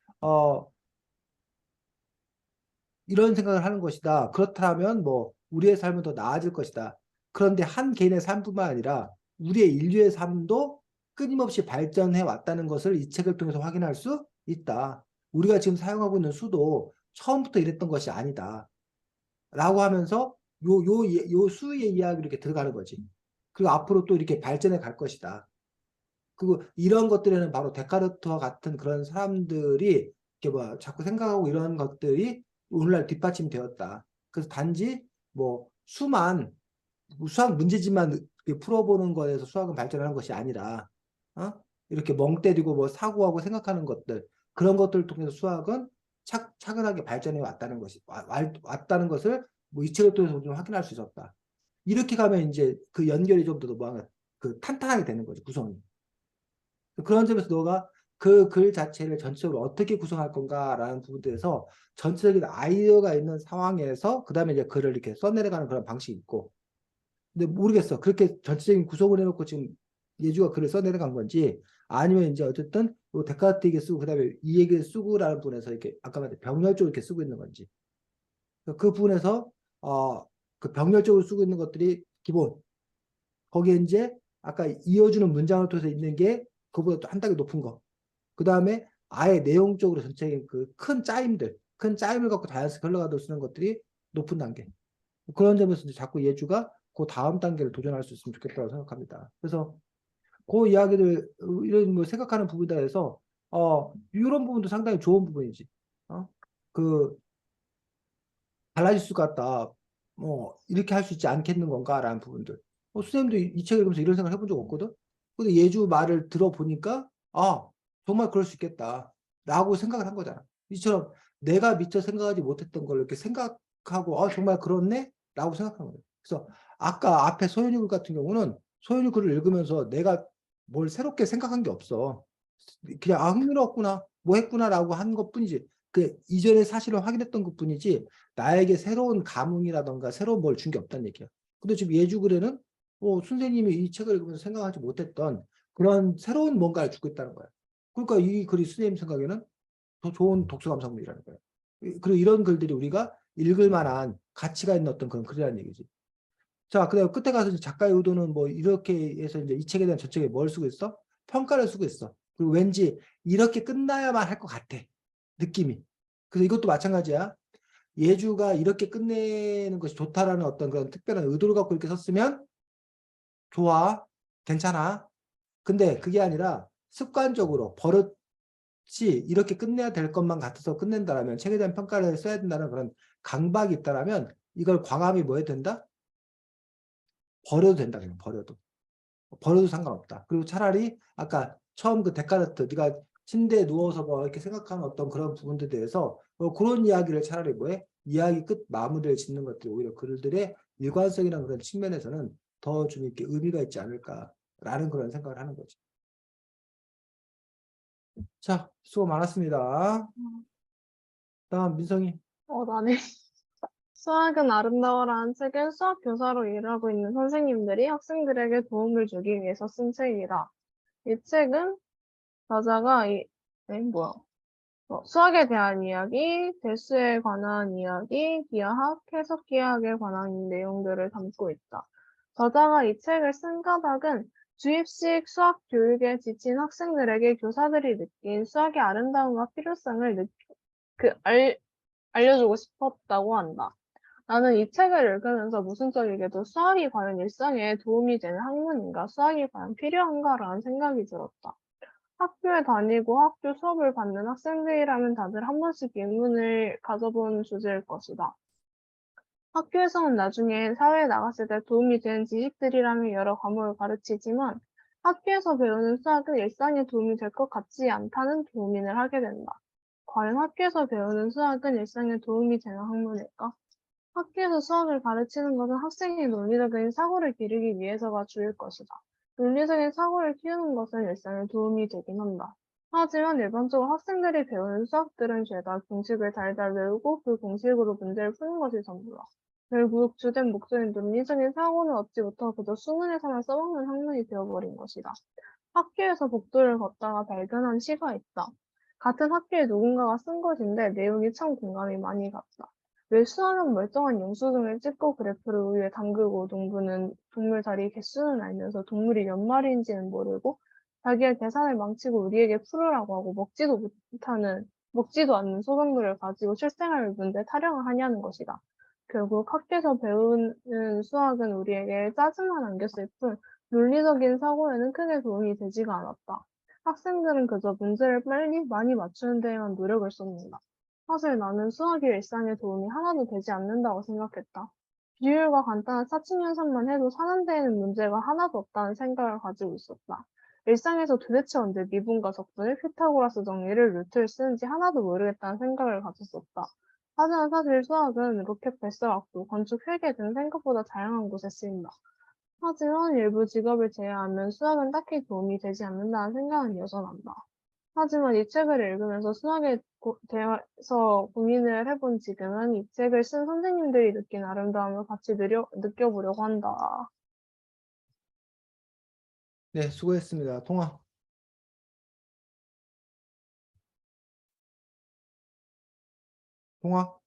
이런 생각을 하는 것이다. 그렇다면 뭐 우리의 삶은 더 나아질 것이다. 그런데 한 개인의 삶뿐만 아니라 우리의 인류의 삶도 끊임없이 발전해 왔다는 것을 이 책을 통해서 확인할 수 있다. 우리가 지금 사용하고 있는 수도 처음부터 이랬던 것이 아니다. 라고 하면서 요 수의 이야기로 이렇게 들어가는 거지. 그리고 앞으로 또 이렇게 발전해 갈 것이다. 그리고 이런 것들에는 바로 데카르트와 같은 그런 사람들이 이렇게 뭐 자꾸 생각하고 이런 것들이 오늘날 뒷받침이 되었다. 그래서 단지 뭐 수학 문제지만 풀어보는 거에서 수학은 발전하는 것이 아니라 이렇게 멍 때리고 뭐 사고하고 생각하는 것들 그런 것들을 통해서 수학은 차근하게 발전해 왔다는 것을 뭐 이 책을 통해서 좀 확인할 수 있었다. 이렇게 가면 이제 그 연결이 좀 더 뭐, 그 탄탄하게 되는 거죠, 구성이. 그런 점에서 너가 그 글 자체를 전체적으로 어떻게 구성할 건가라는 부분에서 전체적인 아이디어가 있는 상황에서 그 다음에 이제 글을 이렇게 써내려가는 그런 방식이 있고, 근데 모르겠어. 그렇게 전체적인 구성을 해놓고 지금 예주가 글을 써내려간 건지 아니면 이제 어쨌든 요 데카르트 얘기 쓰고 그다음에 이 얘기를 쓰고라는 부분에서 이렇게 아까 말한 병렬적으로 이렇게 쓰고 있는 건지 그 부분에서 그 병렬적으로 쓰고 있는 것들이 기본 거기에 이제 아까 이어주는 문장을 통해서 있는 게 그보다 또 한 단계 높은 거. 그 다음에 아예 내용적으로 전체적인 그 큰 짜임을 갖고 자연스럽게 흘러가도 쓰는 것들이 높은 단계. 그런 점에서 이제 자꾸 예주가 그 다음 단계를 도전할 수 있으면 좋겠다고 생각합니다. 그래서 그 이야기들 이런 뭐 생각하는 부분에 대해서 이런 부분도 상당히 좋은 부분이지. 그 달라질 수 같다. 뭐 이렇게 할 수 있지 않겠는 건가라는 부분들. 선생님도 이 책을 읽으면서 이런 생각 해본 적 없거든. 근데 예주 말을 들어보니까 정말 그럴 수 있겠다라고 생각을 한 거잖아. 이처럼 내가 미처 생각하지 못했던 걸 이렇게 생각하고 정말 그렇네? 라고 생각한 거예요. 그래서 아까 앞에 소연이 글 같은 경우는 소연이 글을 읽으면서 내가 뭘 새롭게 생각한 게 없어. 그냥 흥미로웠구나, 뭐 했구나라고 한 것뿐이지. 그 이전에 사실을 확인했던 것뿐이지 나에게 새로운 감흥이라던가 새로운 뭘 준 게 없다는 얘기야. 근데 지금 예주글에는 선생님이 이 책을 읽으면서 생각하지 못했던 그런 새로운 뭔가를 주고 있다는 거야. 그러니까 이 글이 선생님 생각에는 더 좋은 독서 감상문이라는 거야. 그리고 이런 글들이 우리가 읽을 만한 가치가 있는 어떤 그런 글이라는 얘기지. 자, 그다음 끝에 가서 이제 작가의 의도는 뭐 이렇게 해서 이제 이 책에 대한 전책에 뭘 쓰고 있어? 평가를 쓰고 있어. 그리고 왠지 이렇게 끝나야만 할 것 같아. 느낌이. 그래서 이것도 마찬가지야. 예주가 이렇게 끝내는 것이 좋다라는 어떤 그런 특별한 의도를 갖고 이렇게 썼으면 좋아. 괜찮아. 근데 그게 아니라 습관적으로 버릇이 이렇게 끝내야 될 것만 같아서 끝낸다라면 책에 대한 평가를 써야 된다는 그런 강박이 있다라면 이걸 광함이 뭐 해도 된다? 버려도 된다. 그냥 버려도 상관없다. 그리고 차라리 아까 처음 그 데카르트 네가 침대에 누워서 뭐 이렇게 생각하는 어떤 그런 부분들에 대해서 그런 이야기를 차라리 뭐해? 이야기 끝 마무리를 짓는 것들이 오히려 그들의 일관성이라는 그런 측면에서는 더 좀 이렇게 의미가 있지 않을까라는 그런 생각을 하는 거지. 자, 수고 많았습니다. 다음 민성이. 나는 수학은 아름다워라는 책은 수학 교사로 일하고 있는 선생님들이 학생들에게 도움을 주기 위해서 쓴 책이다. 이 책은 저자가 뭐야? 수학에 대한 이야기, 대수에 관한 이야기, 기하학, 해석기하학에 관한 내용들을 담고 있다. 저자가 이 책을 쓴 까닭은 주입식 수학 교육에 지친 학생들에게 교사들이 느낀 수학의 아름다움과 필요성을 알려주고 싶었다고 한다. 나는 이 책을 읽으면서 모순적이게도 수학이 과연 일상에 도움이 되는 학문인가, 수학이 과연 필요한가라는 생각이 들었다. 학교에 다니고 학교 수업을 받는 학생들이라면 다들 한 번씩 의문을 가져본 주제일 것이다. 학교에서는 나중에 사회에 나갔을 때 도움이 되는 지식들이라면 여러 과목을 가르치지만 학교에서 배우는 수학은 일상에 도움이 될 것 같지 않다는 고민을 하게 된다. 과연 학교에서 배우는 수학은 일상에 도움이 되는 학문일까? 학교에서 수학을 가르치는 것은 학생의 논리적인 사고를 기르기 위해서가 주일 것이다. 논리적인 사고를 키우는 것은 일상에 도움이 되긴 한다. 하지만 일반적으로 학생들이 배우는 수학들은 죄다 공식을 달달 외우고 그 공식으로 문제를 푸는 것이 전부다. 결국 주된 목적인 논리적인 사고는 얻지부터 그저 수능에서만 써먹는 학문이 되어버린 것이다. 학교에서 복도를 걷다가 발견한 시가 있다. 같은 학교에 누군가가 쓴 것인데 내용이 참 공감이 많이 갔다. 왜 수학은 멀쩡한 영수증을 찍고 그래프를 우유에 담그고 농부는 동물 다리 개수는 알면서 동물이 몇 마리인지는 모르고 자기가 계산을 망치고 우리에게 풀으라고 하고 먹지도 않는 소작물을 가지고 출생을 문제 타령을 하냐는 것이다. 결국 학교에서 배우는 수학은 우리에게 짜증만 안겼을 뿐 논리적인 사고에는 크게 도움이 되지가 않았다. 학생들은 그저 문제를 빨리 많이 맞추는 데에만 노력을 쏟는다. 사실 나는 수학이 일상에 도움이 하나도 되지 않는다고 생각했다. 비율과 간단한 사칙 연산만 해도 사는 데에는 문제가 하나도 없다는 생각을 가지고 있었다. 일상에서 도대체 언제 미분과 적분을 피타고라스 정리를 루트를 쓰는지 하나도 모르겠다는 생각을 가졌었다. 하지만 사실 수학은 로켓 발사각도, 건축 필기 등 생각보다 다양한 곳에 쓰인다. 하지만 일부 직업을 제외하면 수학은 딱히 도움이 되지 않는다는 생각은 여전한다. 하지만 이 책을 읽으면서 수학에 대해서 고민을 해본 지금은 이 책을 쓴 선생님들이 느낀 아름다움을 같이 느껴보려고 한다. 네, 수고했습니다. 통화. 통화.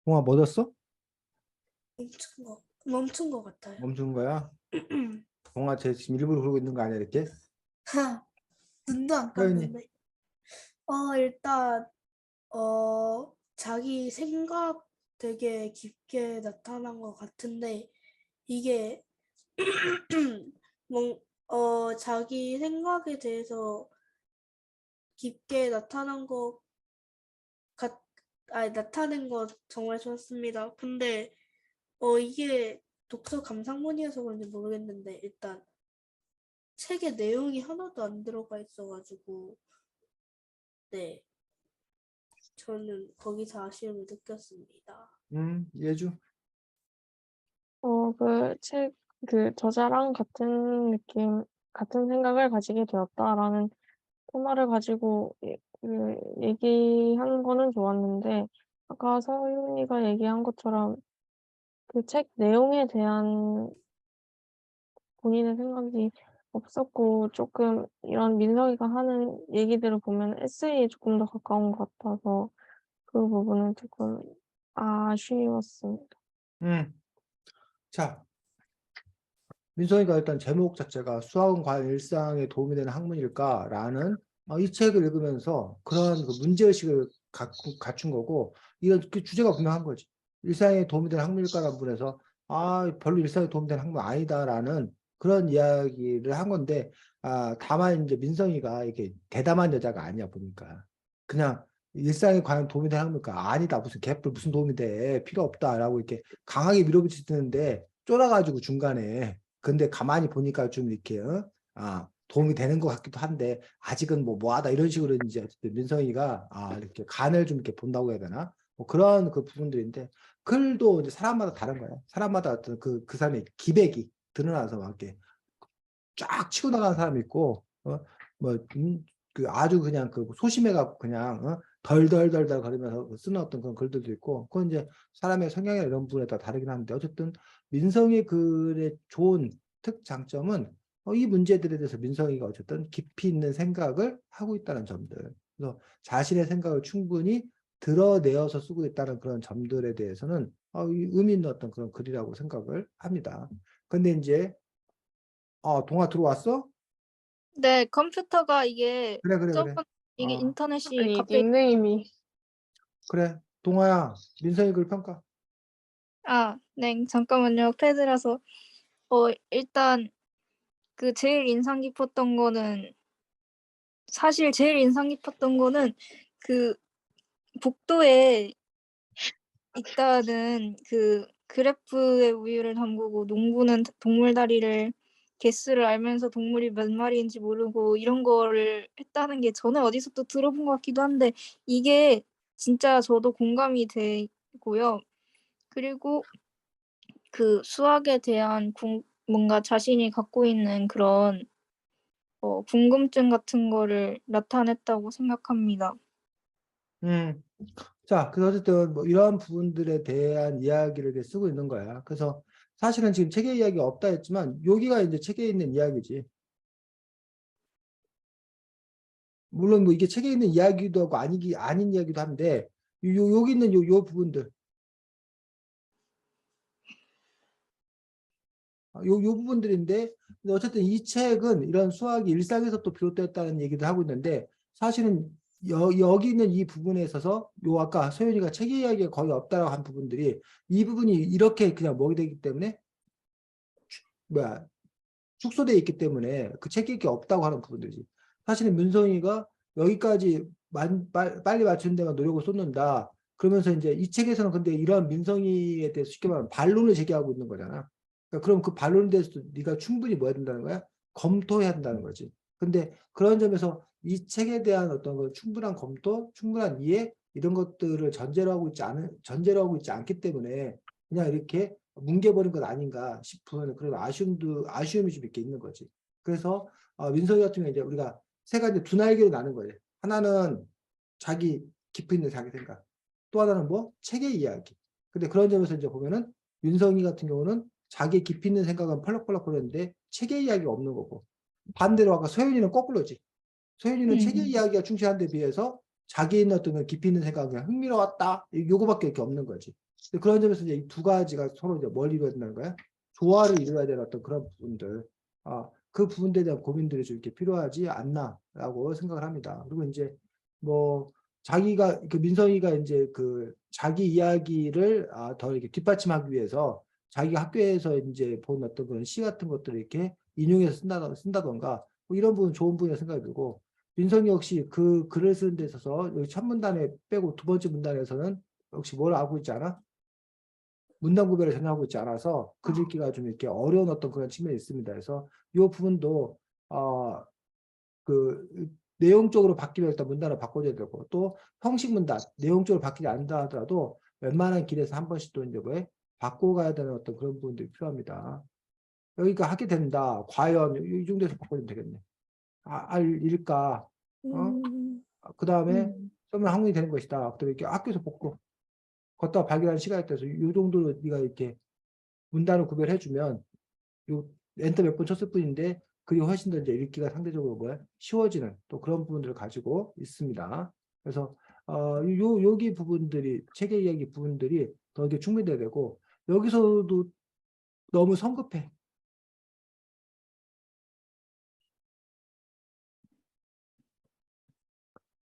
통화 멎었어? 멈춘 거 같아요. 멈춘 거야? 통화 쟤 지금 일부러 그러고 있는 거 아니야, 이렇게? 눈도 안 서윤이. 감는데. 일단 자기 생각 되게 깊게 나타난 것 같은데 이게 자기 생각에 대해서 깊게 나타난 것 나타낸 거 정말 좋았습니다. 근데 이게 독서 감상문이어서 그런지 모르겠는데 일단 책의 내용이 하나도 안 들어가 있어가지고 네 저는 거기서 아쉬움을 느꼈습니다. 예주. 그 저자랑 같은 생각을 가지게 되었다라는 테마를 가지고 얘기하는 거는 좋았는데, 아까 서윤이가 얘기한 것처럼 그 책 내용에 대한 본인의 생각이 없었고, 조금 이런 민석이가 하는 얘기들을 보면 에세이에 조금 더 가까운 것 같아서 그 부분은 조금 아쉬웠습니다. 자, 민성이가 일단 제목 자체가 수학은 과연 일상에 도움이 되는 학문일까라는 이 책을 읽으면서 그런 그 문제의식을 갖춘 거고, 이런 그 주제가 분명한 거지. 일상에 도움이 되는 학문일까라는 부분에서 별로 일상에 도움이 되는 학문 아니다라는 그런 이야기를 한 건데, 다만 이제 민성이가 이렇게 대담한 여자가 아니야 보니까 그냥 일상에 과연 도움이 되는 학문일까? 아니다, 무슨 개뿔 무슨 도움이 돼, 필요 없다라고 이렇게 강하게 밀어붙이는데 쫄아가지고 중간에. 근데 가만히 보니까 좀 이렇게 도움이 되는 것 같기도 한데 아직은 뭐하다 이런 식으로 이제 어쨌든 민성이가 이렇게 간을 좀 이렇게 본다고 해야 되나? 뭐 그런 그 부분들인데, 글도 이제 사람마다 다른 거야. 사람마다 어떤 그 사람의 기백이 드러나서 막 이렇게 쫙 치고 나가는 사람이 있고, 그 아주 그냥 그 소심해갖고 그냥 덜덜덜덜 거리면서 쓰는 어떤 그런 글들도 있고, 그건 이제 사람의 성향이나 이런 부분에 따라 다르긴 하는데, 어쨌든 민성의 글의 좋은 특장점은 이 문제들에 대해서 민성이가 어쨌든 깊이 있는 생각을 하고 있다는 점들, 그래서 자신의 생각을 충분히 드러내어서 쓰고 있다는 그런 점들에 대해서는 의미 있는 어떤 그런 글이라고 생각을 합니다. 근데 이제 동아 들어왔어? 네, 컴퓨터가 이게 그래, 그래, 그래. 이게 어, 인터넷이 이 갑자기 닉네임이 그래. 동아야, 민성이 글 평가. 네, 잠깐만요. 패드라서 일단 그 제일 인상 깊었던 거는 그 복도에 있다는 그 그래프의 우유를 담그고 농부는 동물 다리를 개수를 알면서 동물이 몇 마리인지 모르고 이런 거를 했다는 게 전에 어디서 또 들어본 것 같기도 한데 이게 진짜 저도 공감이 되고요. 그리고 그 수학에 대한 뭔가 자신이 갖고 있는 그런 궁금증 같은 거를 나타냈다고 생각합니다. 음. 자, 그래서 어쨌든 뭐 이러한 부분들에 대한 이야기를 이렇게 쓰고 있는 거야. 그래서 사실은 지금 책에 이야기가 없다 했지만 여기가 이제 책에 있는 이야기지. 물론 뭐 이게 책에 있는 이야기도 하고 아닌 이야기도 한데, 여기 있는 요 부분들. 요 부분들인데, 근데 어쨌든 이 책은 이런 수학이 일상에서 또 비롯됐다는 얘기를 하고 있는데, 사실은 여기 있는 이 부분에 있어서 아까 소연이가 책 이야기가 거의 없다라고 한 부분들이, 이 부분이 이렇게 그냥 먹이 되기 때문에 축소되어 있기 때문에 그 책 읽기 없다고 하는 부분들이지. 사실은 문성이가 여기까지 빨리 맞추는 데만 노력을 쏟는다. 그러면서 이제 이 책에서는 근데 이런 민성이에 대해서 쉽게 말하면 반론을 제기하고 있는 거잖아. 그럼 그 반론에 대해서 네가 충분히 뭐 해야 된다는 거야? 검토해야 한다는 거지. 근데 그런 점에서 이 책에 대한 어떤 그 충분한 검토, 충분한 이해 이런 것들을 전제로 하고 있지 않기 때문에 그냥 이렇게 뭉개버린 것 아닌가 싶은 그런 아쉬움이 좀 이렇게 있는 거지. 그래서 민석이 같은 경우에 이제 우리가 세 가지 두 날개로 나눈 거예요. 하나는 자기 깊이 있는 자기 생각, 또 하나는 뭐 책의 이야기. 근데 그런 점에서 이제 보면은 윤성이 같은 경우는 자기 깊이 있는 생각은 펄럭펄럭 거렸는데 책의 이야기가 없는 거고, 반대로 아까 소연이는 거꾸로지. 소연이는 책의 이야기가 충실한 데 비해서 자기 있는 어떤 그 깊이 있는 생각은 그냥 흥미로웠다. 요거밖에 이렇게 없는 거지. 근데 그런 점에서 이제 이 두 가지가 서로 이제 뭘 이루어야 된다는 거야? 조화를 이루어야 되는 어떤 그런 부분들. 그 부분들에 대한 고민들이 좀 이렇게 필요하지 않나라고 생각을 합니다. 그리고 이제 뭐 자기가 그 민성이가 이제 그 자기 이야기를 더 이렇게 뒷받침하기 위해서 자기가 학교에서 이제 본 어떤 그런 시 같은 것들을 이렇게 인용해서 쓴다던가 뭐 이런 부분 좋은 부분이라고 생각이 들고, 민성이 역시 그 글을 쓰는 데 있어서 여기 첫 문단에 빼고 두 번째 문단에서는 역시 뭘 하고 있지 않아? 문단 구별을 전혀 하고 있지 않아서 글 읽기가 좀 이렇게 어려운 어떤 그런 측면이 있습니다. 그래서 이 부분도 그 내용적으로 바뀌면 일단 문단을 바꿔줘야 되고, 또 형식 문단 내용적으로 바뀌지 않는다 하더라도 웬만한 길에서 한 번씩 또 이제 뭐 바꿔가야 되는 어떤 그런 부분들이 필요합니다. 여기가 하게 된다. 과연 이 정도에서 바꿔주면 되겠네. 일까? 그 다음에 그러면 학문이 되는 것이다. 그다음에 이렇게 학교에서 복고 걷다 발견한 시간에 따라서 이 정도로 네가 이렇게 문단을 구별해주면 요 엔터 몇 번 쳤을 뿐인데 글이 훨씬 더 이제 읽기가 상대적으로 뭐야 쉬워지는 또 그런 부분들을 가지고 있습니다. 그래서 여기 부분들이 책의 이야기 부분들이 더 이렇게 충분해야 되고, 여기서도 너무 성급해.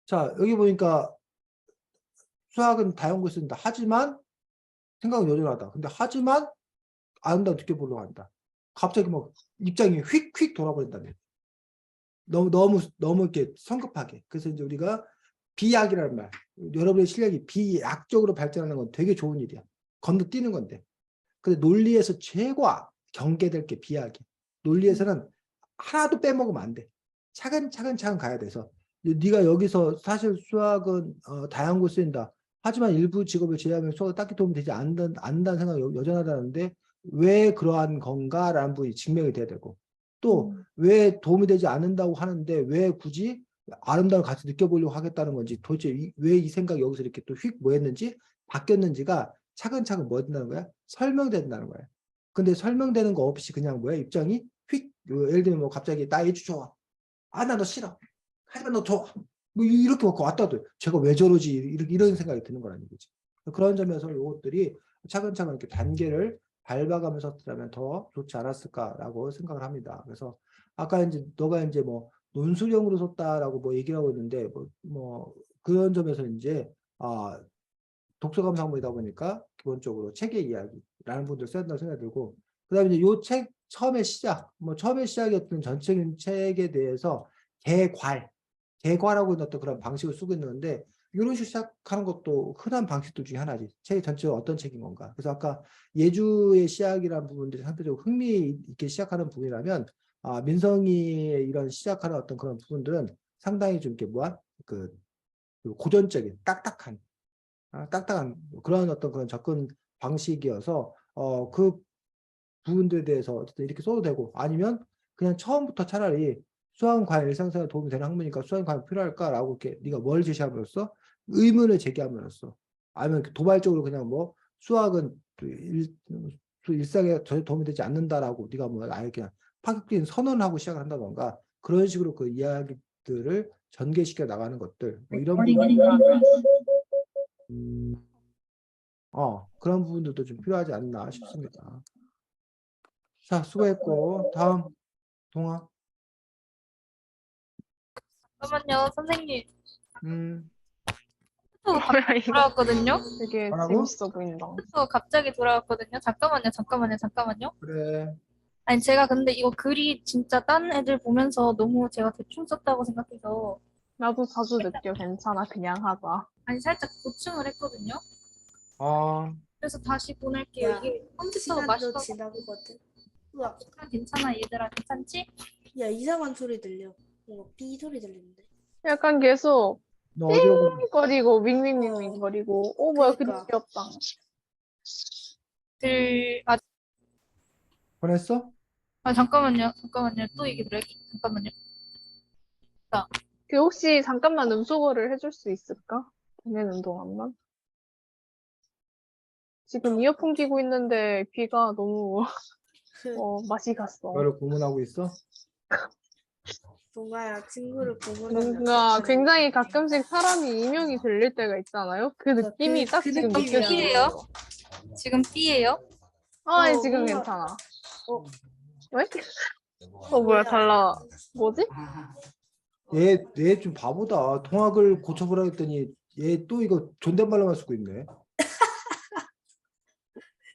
자, 여기 보니까 수학은 다양한 걸 쓴다. 하지만 생각은 여전하다. 근데 하지만 아름다운 느껴보려고 한다. 갑자기 뭐 입장이 휙휙 돌아버린다며. 너무 이렇게 성급하게. 그래서 이제 우리가 비약이라는 말. 여러분의 실력이 비약적으로 발전하는 건 되게 좋은 일이야. 건너뛰는 건데. 근데 논리에서 최고 경계될 게 비약이야. 논리에서는 하나도 빼먹으면 안 돼. 차근차근 가야 돼서. 네가 여기서 사실 수학은 다양한 곳 쓰인다. 하지만 일부 직업을 제외하면 수학이 딱히 도움이 되지 않는다는 생각이 여전하다는데 왜 그러한 건가라는 부분이 증명이 돼야 되고, 또 왜 도움이 되지 않는다고 하는데 왜 굳이 아름다움을 같이 느껴보려고 하겠다는 건지, 도대체 왜 이 생각이 여기서 이렇게 또 휙 뭐였는지 바뀌었는지가 차근차근 뭐 된다는 거야? 설명된다는 거야. 근데 설명되는 거 없이 그냥 뭐야? 입장이 휙, 예를 들면 뭐 갑자기 나 예주 좋아. 나 너 싫어. 하지만 너 좋아. 뭐 이렇게 먹고 왔다도 제가 왜 저러지? 이런 생각이 드는 거라는 거지. 그런 점에서 이것들이 차근차근 이렇게 단계를 밟아가면서 했다면 더 좋지 않았을까라고 생각을 합니다. 그래서 아까 이제 너가 이제 뭐 논술형으로 썼다라고 뭐 얘기를 하고 있는데 뭐 그런 점에서 이제 독서감 상물이다 보니까 기본적으로 책의 이야기라는 분들 써야 된다고 생각이 들고, 그 다음에 이제 요 책 처음에 시작이었던 전체적인 책에 대해서 개괄하고 있는 어떤 그런 방식을 쓰고 있는데, 이런 식으로 시작하는 것도 흔한 방식들 중에 하나지. 책 전체가 어떤 책인 건가. 그래서 아까 예주의 시작이라는 부분들이 상대적으로 흥미 있게 시작하는 부분이라면, 민성이의 이런 시작하는 어떤 그런 부분들은 상당히 좀 이렇게 그 고전적인 딱딱한 그런 어떤 그런 접근 방식이어서 그 부분들에 대해서 어쨌든 이렇게 써도 되고, 아니면 그냥 처음부터 차라리 수학은 과연 일상생활에 도움이 되는 학문이니까 수학이 과연 필요할까라고 이렇게 네가 뭘 제시함으로써 의문을 제기함으로써, 아니면 도발적으로 그냥 뭐 수학은 일상에 전혀 도움이 되지 않는다라고 네가 뭐 아예 그냥 파격적인 선언하고 시작을 한다던가, 그런 식으로 그 이야기들을 전개시켜 나가는 것들 뭐 이런 부분들 그런 부분들도 좀 필요하지 않나 싶습니다. 자, 수고했고, 다음, 동아. 잠깐만요, 선생님. 음, 또 갑자기 돌아왔거든요. 되게 뭐라고? 재밌어 보인다. 또 갑자기 돌아왔거든요. 잠깐만요. 그래. 아니, 제가 근데 이거 글이 진짜 딴 애들 보면서 너무 제가 대충 썼다고 생각해서, 나도 자주 느껴. 괜찮아. 그냥 하자. 아니, 살짝 보충을 했거든요. 아, 그래서 다시 보낼게요. 야, 이게 컴퓨터가 시간도 맛있어서. 지나거든. 우와, 괜찮아, 얘들아, 괜찮지? 야, 이상한 소리 들려. 뭔가 삐 소리 들리는데. 약간 계속 너 어디로 보내? 거리고 윙윙윙윙 거리고. 오, 뭐야, 그림 그니까. 귀엽다. 아직, 보냈어? 잠깐만요. 또 이게 뭐지? 잠깐만요. 자, 그 혹시 잠깐만 음소거를 해줄 수 있을까? 보내는 동안만. 지금 이어폰 끼고 있는데 귀가 너무 맛이 갔어. 너를 고문하고 있어? 동아야, 친구를 고문하면 뭔가 어떡하냐. 굉장히 가끔씩 사람이 이명이 들릴 때가 있잖아요. 그 그러니까 느낌이 딱 그 지금 느낌이야. B예요? 느껴지고. 지금 B예요? 아, 지금 뭔가, 괜찮아. 어, 왜? 뭐야, 뭐야. 달라. 뭐지? 얘 좀 바보다. 통학을 고쳐보라 했더니 얘 또 이거 존댓말로만 쓰고 있네.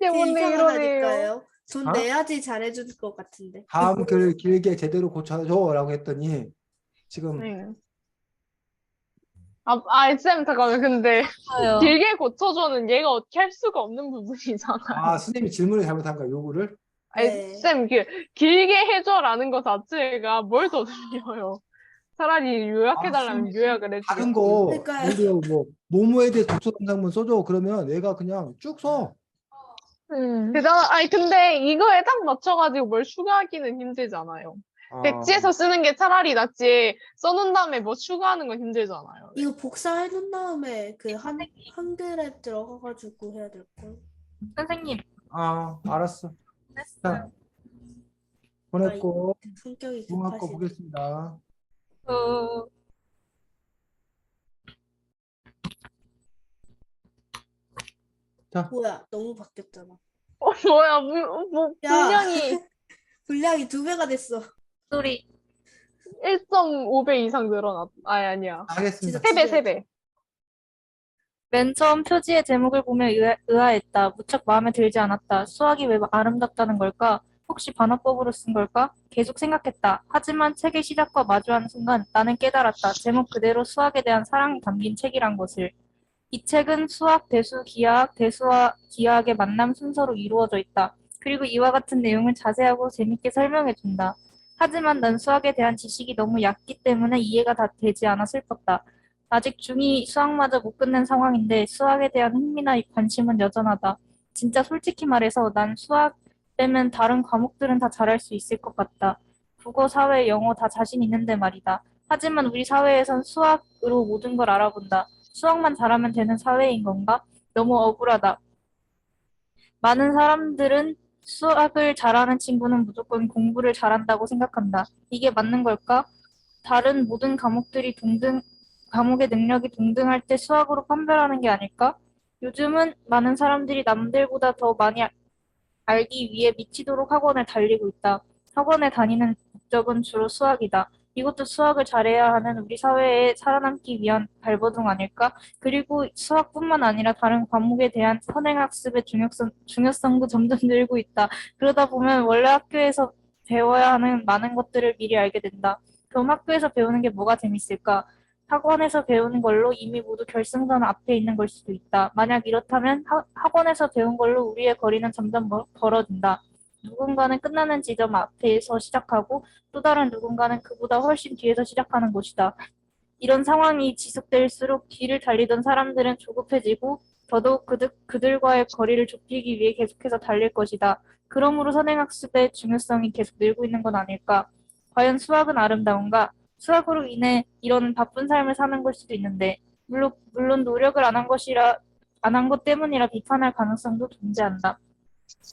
이게 걔 뭔데 이러네요. 이상하다니까요. 돈 어? 내야지 잘해줄 것 같은데. 다음 글 길게 제대로 고쳐줘라고 했더니 지금 네. 쌤, 잠깐만. 근데 저요. 길게 고쳐줘는 얘가 어떻게 할 수가 없는 부분이잖아요. 선생님이 질문을 잘못한 거야, 요구를. 네. 쌤, 길게 해줘라는 것 자체가 뭘 더 들려요. 차라리 요약해달라면 선생님이 요약을 다른 해주겠지. 거, 그러니까요. 예를 들어 뭐 뭐뭐에 대해 독서 감상문 써줘. 그러면 얘가 그냥 쭉 써. 아니, 근데 이거에 딱 맞춰가지고 뭘 추가하기는 힘들잖아요. 아, 백지에서 쓰는 게 차라리 낫지. 써놓은 다음에 뭐 추가하는 건 힘들잖아요. 이거 복사해놓은 다음에 그 한글에 들어가가지고 해야 될걸. 선생님, 알았어. 자, 했어요. 보냈고 성격이 중학거 급하시네. 보겠습니다. 어, 자, 뭐야, 너무 바뀌었잖아. 뭐야, 야, 분량이 분량이 2배가 됐어. 소리. 1.5배 이상 늘어났, 아니야. 하겠습니다. 진짜 3배, 두배 3배. 맨 처음 표지의 제목을 보며 의아했다. 무척 마음에 들지 않았다. 수학이 왜 아름답다는 걸까? 혹시 반어법으로 쓴 걸까? 계속 생각했다. 하지만 책의 시작과 마주하는 순간 나는 깨달았다. 제목 그대로 수학에 대한 사랑이 담긴 책이란 것을. 이 책은 수학, 대수, 기하학, 대수와 기하학의 만남 순서로 이루어져 있다. 그리고 이와 같은 내용을 자세하고 재밌게 설명해준다. 하지만 난 수학에 대한 지식이 너무 얕기 때문에 이해가 다 되지 않아 슬펐다. 아직 중2 수학마저 못 끝낸 상황인데 수학에 대한 흥미나 관심은 여전하다. 진짜 솔직히 말해서 난 수학 빼면 다른 과목들은 다 잘할 수 있을 것 같다. 국어, 사회, 영어 다 자신 있는데 말이다. 하지만 우리 사회에선 수학으로 모든 걸 알아본다. 수학만 잘하면 되는 사회인 건가? 너무 억울하다. 많은 사람들은 수학을 잘하는 친구는 무조건 공부를 잘한다고 생각한다. 이게 맞는 걸까? 다른 모든 과목의 능력이 동등할 때 수학으로 판별하는 게 아닐까? 요즘은 많은 사람들이 남들보다 더 많이 알기 위해 미치도록 학원을 달리고 있다. 학원에 다니는 목적은 주로 수학이다. 이것도 수학을 잘해야 하는 우리 사회에 살아남기 위한 발버둥 아닐까? 그리고 수학뿐만 아니라 다른 과목에 대한 선행학습의 중요성도 점점 늘고 있다. 그러다 보면 원래 학교에서 배워야 하는 많은 것들을 미리 알게 된다. 그럼 학교에서 배우는 게 뭐가 재밌을까? 학원에서 배우는 걸로 이미 모두 결승선 앞에 있는 걸 수도 있다. 만약 이렇다면 학원에서 배운 걸로 우리의 거리는 점점 벌어진다. 누군가는 끝나는 지점 앞에서 시작하고 또 다른 누군가는 그보다 훨씬 뒤에서 시작하는 곳이다. 이런 상황이 지속될수록 뒤를 달리던 사람들은 조급해지고 더더욱 그들과의 거리를 좁히기 위해 계속해서 달릴 것이다. 그러므로 선행학습의 중요성이 계속 늘고 있는 건 아닐까? 과연 수학은 아름다운가? 수학으로 인해 이런 바쁜 삶을 사는 걸 수도 있는데, 물론 노력을 안 한 것 때문이라 비판할 가능성도 존재한다.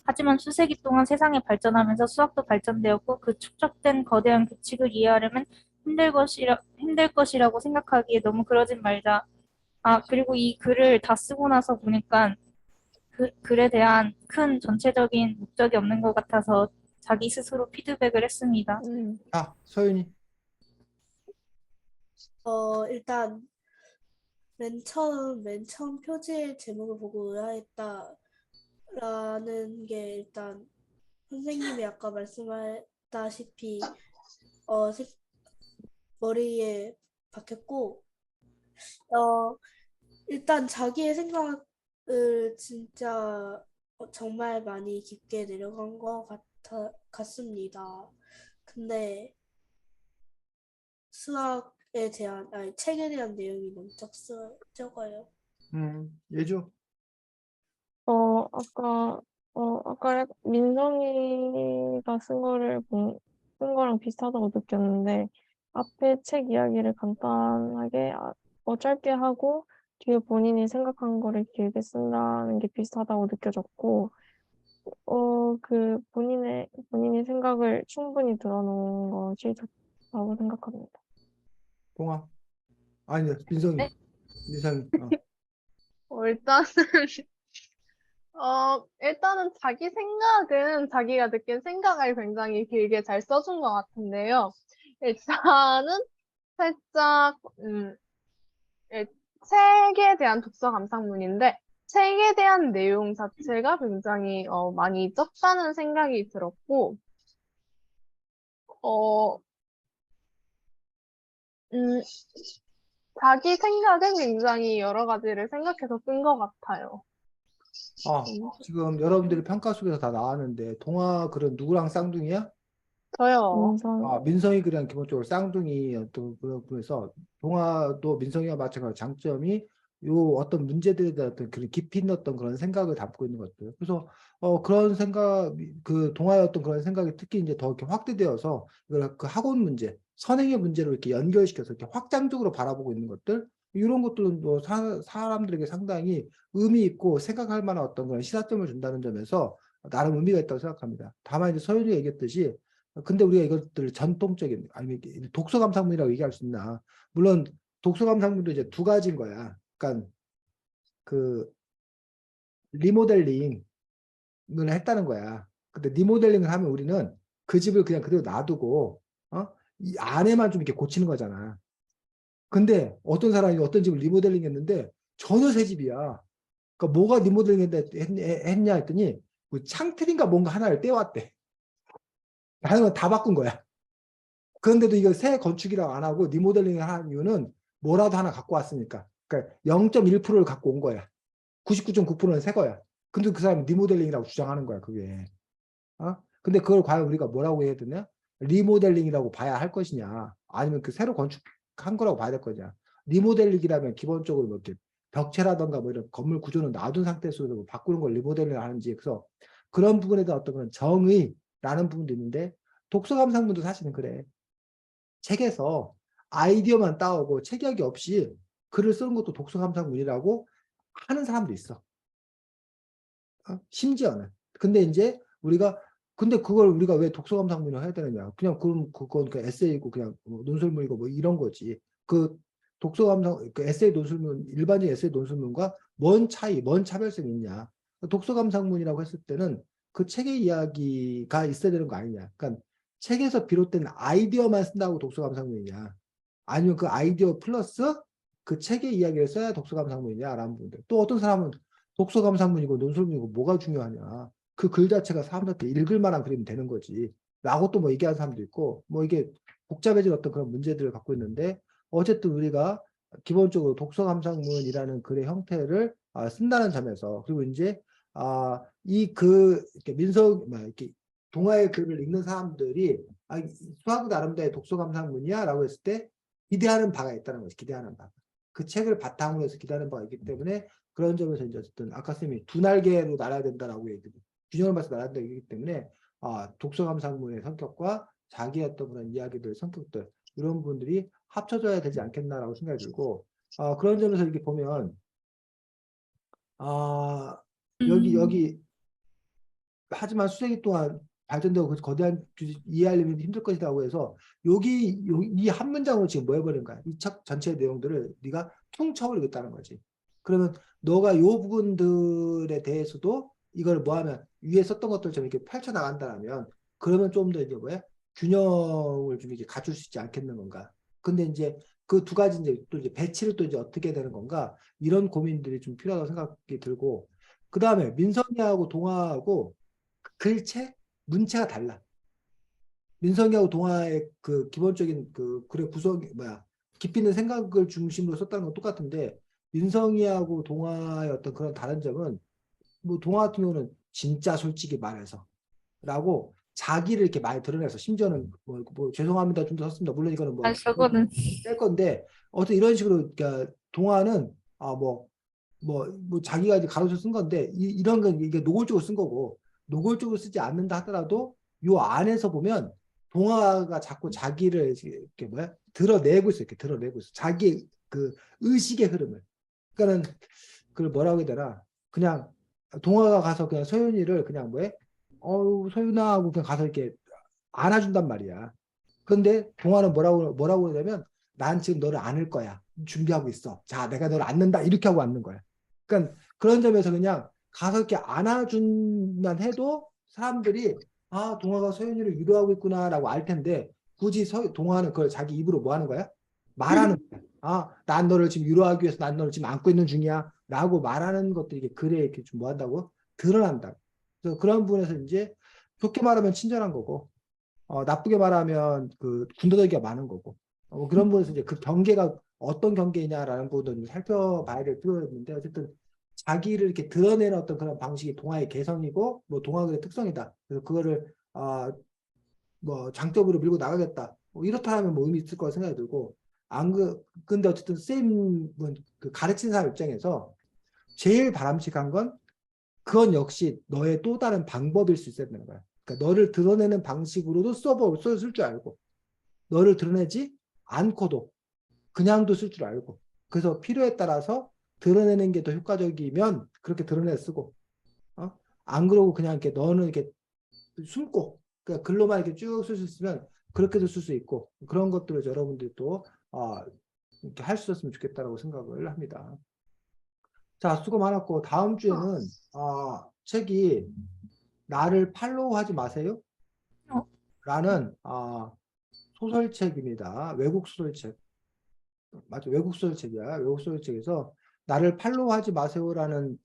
하지만 수세기 동안 세상이 발전하면서 수학도 발전되었고 그 축적된 거대한 규칙을 이해하려면 힘들 것이라고 생각하기에 너무 그러진 말자. 그리고 이 글을 다 쓰고 나서 보니까 글에 대한 큰 전체적인 목적이 없는 것 같아서 자기 스스로 피드백을 했습니다. 자, 소윤이. 일단 맨 처음 표지의 제목을 보고 의아했다라는 게 일단 선생님이 아까 말씀하셨다시피 어, 색- 머리에 박혔고 어, 일단 자기의 생각을 진짜 정말 많이 깊게 내려간 것 같습니다. 근데 수학에 대한, 아니, 책에 대한 내용이 먼저 적어요. 예주. 아까, 민성이가 쓴 거랑 비슷하다고 느꼈는데, 앞에 책 이야기를 간단하게, 짧게 하고, 뒤에 본인이 생각한 거를 길게 쓴다는 게 비슷하다고 느껴졌고, 본인이 생각을 충분히 들어놓은 것이 좋다고 생각합니다. 동아. 아니, 민성이. 네? 민성이. 일단은, 일단은 자기 생각은 자기가 느낀 생각을 굉장히 길게 잘 써준 것 같은데요. 일단은 살짝, 예, 책에 대한 독서 감상문인데, 책에 대한 내용 자체가 굉장히 많이 적다는 생각이 들었고, 어, 음, 자기 생각은 굉장히 여러 가지를 생각해서 쓴 것 같아요. 지금 여러분들이 평가 속에서 다 나왔는데, 동아 글은 누구랑 쌍둥이야? 저요. 민성이 그냥 기본적으로 쌍둥이 어떤 그런 분에서 동아도 민성이와 마찬가지로 장점이 요 어떤 문제들에 대한 어떤 그런 깊이 있는 어떤 그런 생각을 담고 있는 것들. 그래서 그런 생각 그 동아의 어떤 그런 생각이 특히 이제 더 이렇게 확대되어서 이걸 그 학원 문제, 선행의 문제로 이렇게 연결시켜서 이렇게 확장적으로 바라보고 있는 것들. 이런 것들은 뭐 사람들에게 상당히 의미 있고 생각할 만한 어떤 그런 시사점을 준다는 점에서 나름 의미가 있다고 생각합니다. 다만 이제 서윤이가 얘기했듯이 근데 우리가 이것들 전통적인 아니면 독서 감상문이라고 얘기할 수 있나? 물론 독서 감상문도 이제 두 가지인 거야. 그러니까 그 리모델링을 했다는 거야. 근데 리모델링을 하면 우리는 그 집을 그냥 그대로 놔두고 이 안에만 좀 이렇게 고치는 거잖아. 근데 어떤 사람이 어떤 집을 리모델링 했는데 전혀 새 집이야. 그러니까 뭐가 리모델링 했냐 했더니 그 창틀인가 뭔가 하나를 떼왔대. 다른 건 다 바꾼 거야. 그런데도 이거 새 건축이라고 안 하고 리모델링을 한 이유는 뭐라도 하나 갖고 왔으니까. 그러니까 0.1%를 갖고 온 거야. 99.9%는 새 거야. 근데 그 사람이 리모델링이라고 주장하는 거야, 그게. 근데 그걸 과연 우리가 뭐라고 해야 되냐? 리모델링이라고 봐야 할 것이냐? 아니면 그 새로 건축한 거라고 봐야 될 거냐? 리모델링이라면 기본적으로 뭐 이렇게 벽체라던가 뭐 이런 건물 구조는 놔둔 상태에서 뭐 바꾸는 걸 리모델링 하는지, 그래서 그런 부분에 대한 어떤 그런 정의라는 부분도 있는데, 독서 감상문도 사실은 그래. 책에서 아이디어만 따오고 책역이 없이 글을 쓰는 것도 독서 감상문이라고 하는 사람도 있어. 심지어는. 근데 이제 근데 그걸 우리가 왜 독서 감상문을 해야 되느냐? 그냥 그건 그 에세이고 그냥 뭐 논술문이고 뭐 이런 거지. 그 독서 감상 그 에세이 논술문 일반적인 에세이 논술문과 뭔 차별성이 있냐? 독서 감상문이라고 했을 때는 그 책의 이야기가 있어야 되는 거 아니냐? 그러니까 책에서 비롯된 아이디어만 쓴다고 독서 감상문이냐? 아니면 그 아이디어 플러스 그 책의 이야기를 써야 독서 감상문이냐라는 분들. 또 어떤 사람은 독서 감상문이고 논술문이고 뭐가 중요하냐? 그 글 자체가 사람들한테 읽을 만한 그림이 되는 거지. 라고 또 뭐 얘기하는 사람도 있고, 뭐 이게 복잡해진 어떤 그런 문제들을 갖고 있는데, 어쨌든 우리가 기본적으로 독서 감상문이라는 글의 형태를 쓴다는 점에서, 그리고 이제 이렇게 이렇게 동화의 글을 읽는 사람들이 수학 나름대로의 독서 감상문이야라고 했을 때 기대하는 바가 있다는 거지. 기대하는 바. 그 책을 바탕으로 해서 기대하는 바가 있기 때문에 그런 점에서 이제 어쨌든 아까 선생님이 두 날개로 날아야 된다라고 얘기했거든요. 균형을 맞춰 날아야 된다고 얘기했기 때문에 독서 감상문의 성격과 자기의 어떤 그런 이야기들, 성격들 이런 부분들이 합쳐져야 되지 않겠나라고 생각이 들고 그런 점에서 이렇게 보면 여기 하지만 수세기 동안 발전되고 그 거대한 이해하려면 힘들 것이라고 해서 이 한 문장으로 지금 뭐 해버린 거야. 이 책 전체 내용들을 네가 퉁쳐버리겠다는 거지. 그러면 너가 요 부분들에 대해서도 이걸 뭐 하면 위에 썼던 것들처럼 이렇게 펼쳐나간다면 그러면 좀 더 이제 뭐야? 균형을 좀 이렇게 갖출 수 있지 않겠는 건가. 근데 이제 그 두 가지 또 이제 배치를 또 이제 어떻게 되는 건가 이런 고민들이 좀 필요하다고 생각이 들고 그 다음에 민선이하고 동화하고 글체, 문체가 달라. 민성이하고 동화의 그 기본적인 그 글의 구성이 깊이 있는 생각을 중심으로 썼다는 건 똑같은데 민성이하고 동화의 어떤 그런 다른 점은 뭐 동화 같은 경우는 진짜 솔직히 말해서 라고 자기를 이렇게 많이 드러내서 심지어는 뭐 죄송합니다 좀 더 썼습니다. 물론 이거는 뭐 아, 저거는 뺄 건데 어떤 이런 식으로 그러니까 동화는 자기가 이제 가로쳐 쓴 건데 이런 건 이게 노골적으로 쓴 거고 노골적으로 쓰지 않는다 하더라도 요 안에서 보면 동화가 자꾸 자기를 이렇게 드러내고 있어. 이렇게 드러내고 있어. 자기 그 의식의 흐름을. 그러니까는 그걸 뭐라고 해야 되나? 그냥 동화가 가서 그냥 소윤이를 그냥 소윤아 하고 그냥 가서 이렇게 안아준단 말이야. 그런데 동화는 뭐라고 하냐면 난 지금 너를 안을 거야. 준비하고 있어. 자, 내가 너를 안는다. 이렇게 하고 안는 거야. 그러니까 그런 점에서 그냥 가서 이렇게 안아준만 해도 사람들이 아, 동화가 서윤이를 위로하고 있구나라고 알 텐데 굳이 동화는 그걸 자기 입으로 뭐 하는 거야? 말하는 거야. 아, 난 너를 지금 위로하기 위해서 난 너를 지금 안고 있는 중이야. 라고 말하는 것들이 이게 글에 이렇게 좀 뭐 한다고? 드러난다. 그래서 그런 부분에서 이제 좋게 말하면 친절한 거고 나쁘게 말하면 그 군더더기가 많은 거고 그런 부분에서 이제 그 경계가 어떤 경계냐라는 부분도 좀 살펴봐야 될 필요가 있는데 어쨌든 자기를 이렇게 드러내는 어떤 그런 방식이 동화의 개성이고 뭐 동화글의 특성이다. 그래서 그거를 뭐 장점으로 밀고 나가겠다. 뭐 이렇다 하면 뭐 의미 있을 거라 생각이 들고 근데 어쨌든 쌤은 그 가르치는 사람 입장에서 제일 바람직한 건 그건 역시 너의 또 다른 방법일 수 있어야 되는 거야. 그러니까 너를 드러내는 방식으로도 쓸 줄 알고 너를 드러내지 않고도 그냥도 쓸 줄 알고 그래서 필요에 따라서 드러내는 게 더 효과적이면 그렇게 드러내 쓰고 안 그러고 그냥 이렇게 너는 이렇게 숨고 그러니까 글로만 이렇게 쭉 쓸 수 있으면 그렇게도 쓸 수 있고 그런 것들을 여러분들이 또 이렇게 할 수 있었으면 좋겠다라고 생각을 합니다. 자, 수고 많았고 다음 주에는 책이 나를 팔로우하지 마세요. 어. 라는 소설책입니다. 외국 소설책. 맞죠? 외국 소설책이야. 외국 소설책에서 나를 팔로우하지 마세요라는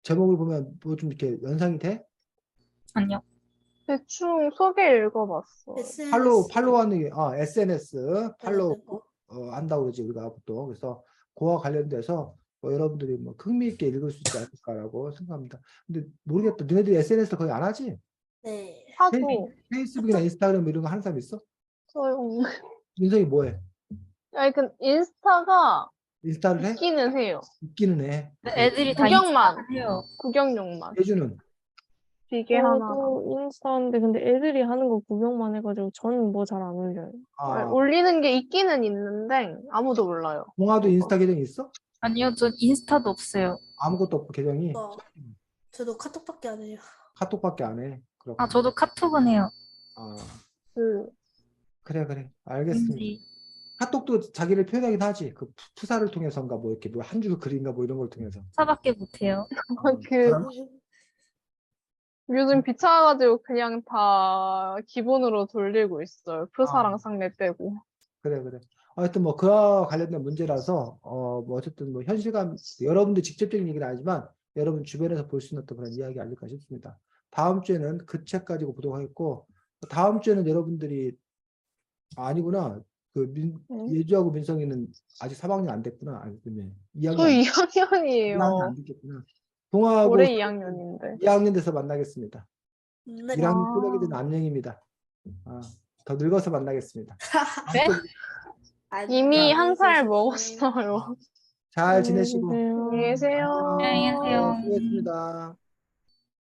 제목을 보면 뭐 좀 이렇게 연상이 돼? 아니요. 대충 소개 읽어봤어. 팔로우하는 게 SNS 팔로우 관련된 거. 한다고 그러지 우리가 보통. 그래서 그와 관련돼서 여러분들이 뭐 흥미있게 읽을 수 있지 않을까라고 생각합니다. 근데 모르겠다. 너네들이 SNS 거의 안 하지? 네. 하도 페이스북이나 인스타그램 이런 거 하는 사람 있어? 소용. 민석이 뭐해? 아니, 인스타가 인스타를 해? 있기는 해요. 있기는 해. 애들이 다 구경만. 인스타 해요. 구경용만. 예주는 비계 하나. 저도 인스타인데 근데 애들이 하는 거 구경만 해가지고 저는 뭐 잘 안 올려요. 아니, 올리는 게 있기는 있는데 아무도 몰라요. 동아도 인스타 계정이 있어? 아니요, 전 인스타도 없어요. 아무것도 없고 계정이 저도 카톡밖에 안 해요. 카톡밖에 안 해. 아, 그렇구나. 저도 카톡은 해요. 그 그래. 알겠습니다. 왠지. 카톡도 자기를 표현하긴 하지. 그 푸사를 통해서인가 뭐 이렇게 뭐 한 줄 글인가 뭐 이런 걸 통해서. 사밖에 못해요. 그럼? 요즘 귀찮아가지고 그냥 다 기본으로 돌리고 있어요. 프사랑 아. 상례 빼고. 그래. 하여튼 뭐 그와 관련된 문제라서 뭐 어쨌든 뭐 현실감 여러분들 직접적인 얘기는 아니지만 여러분 주변에서 볼 수 있는 어떤 그런 이야기 아닐까 싶습니다. 다음 주에는 그 책 가지고 보도록 하겠고 다음 주에는 여러분들이 아니구나. 예주하고 민성이는 아직 3학년 안 됐구나. 아니, 저 2학년 2학년이에요. 안 됐겠구나. 동아하고 올해 2학년인데. 2학년 돼서 만나겠습니다. 네. 1학년 꼬맹이들은 안녕입니다. 더 늙어서 만나겠습니다. 네? 이미 안녕히 1살 계세요. 먹었어요. 잘 지내시고 안녕히 계세요. 안녕히 계세요. 안녕히 계세요. 수고했습니다.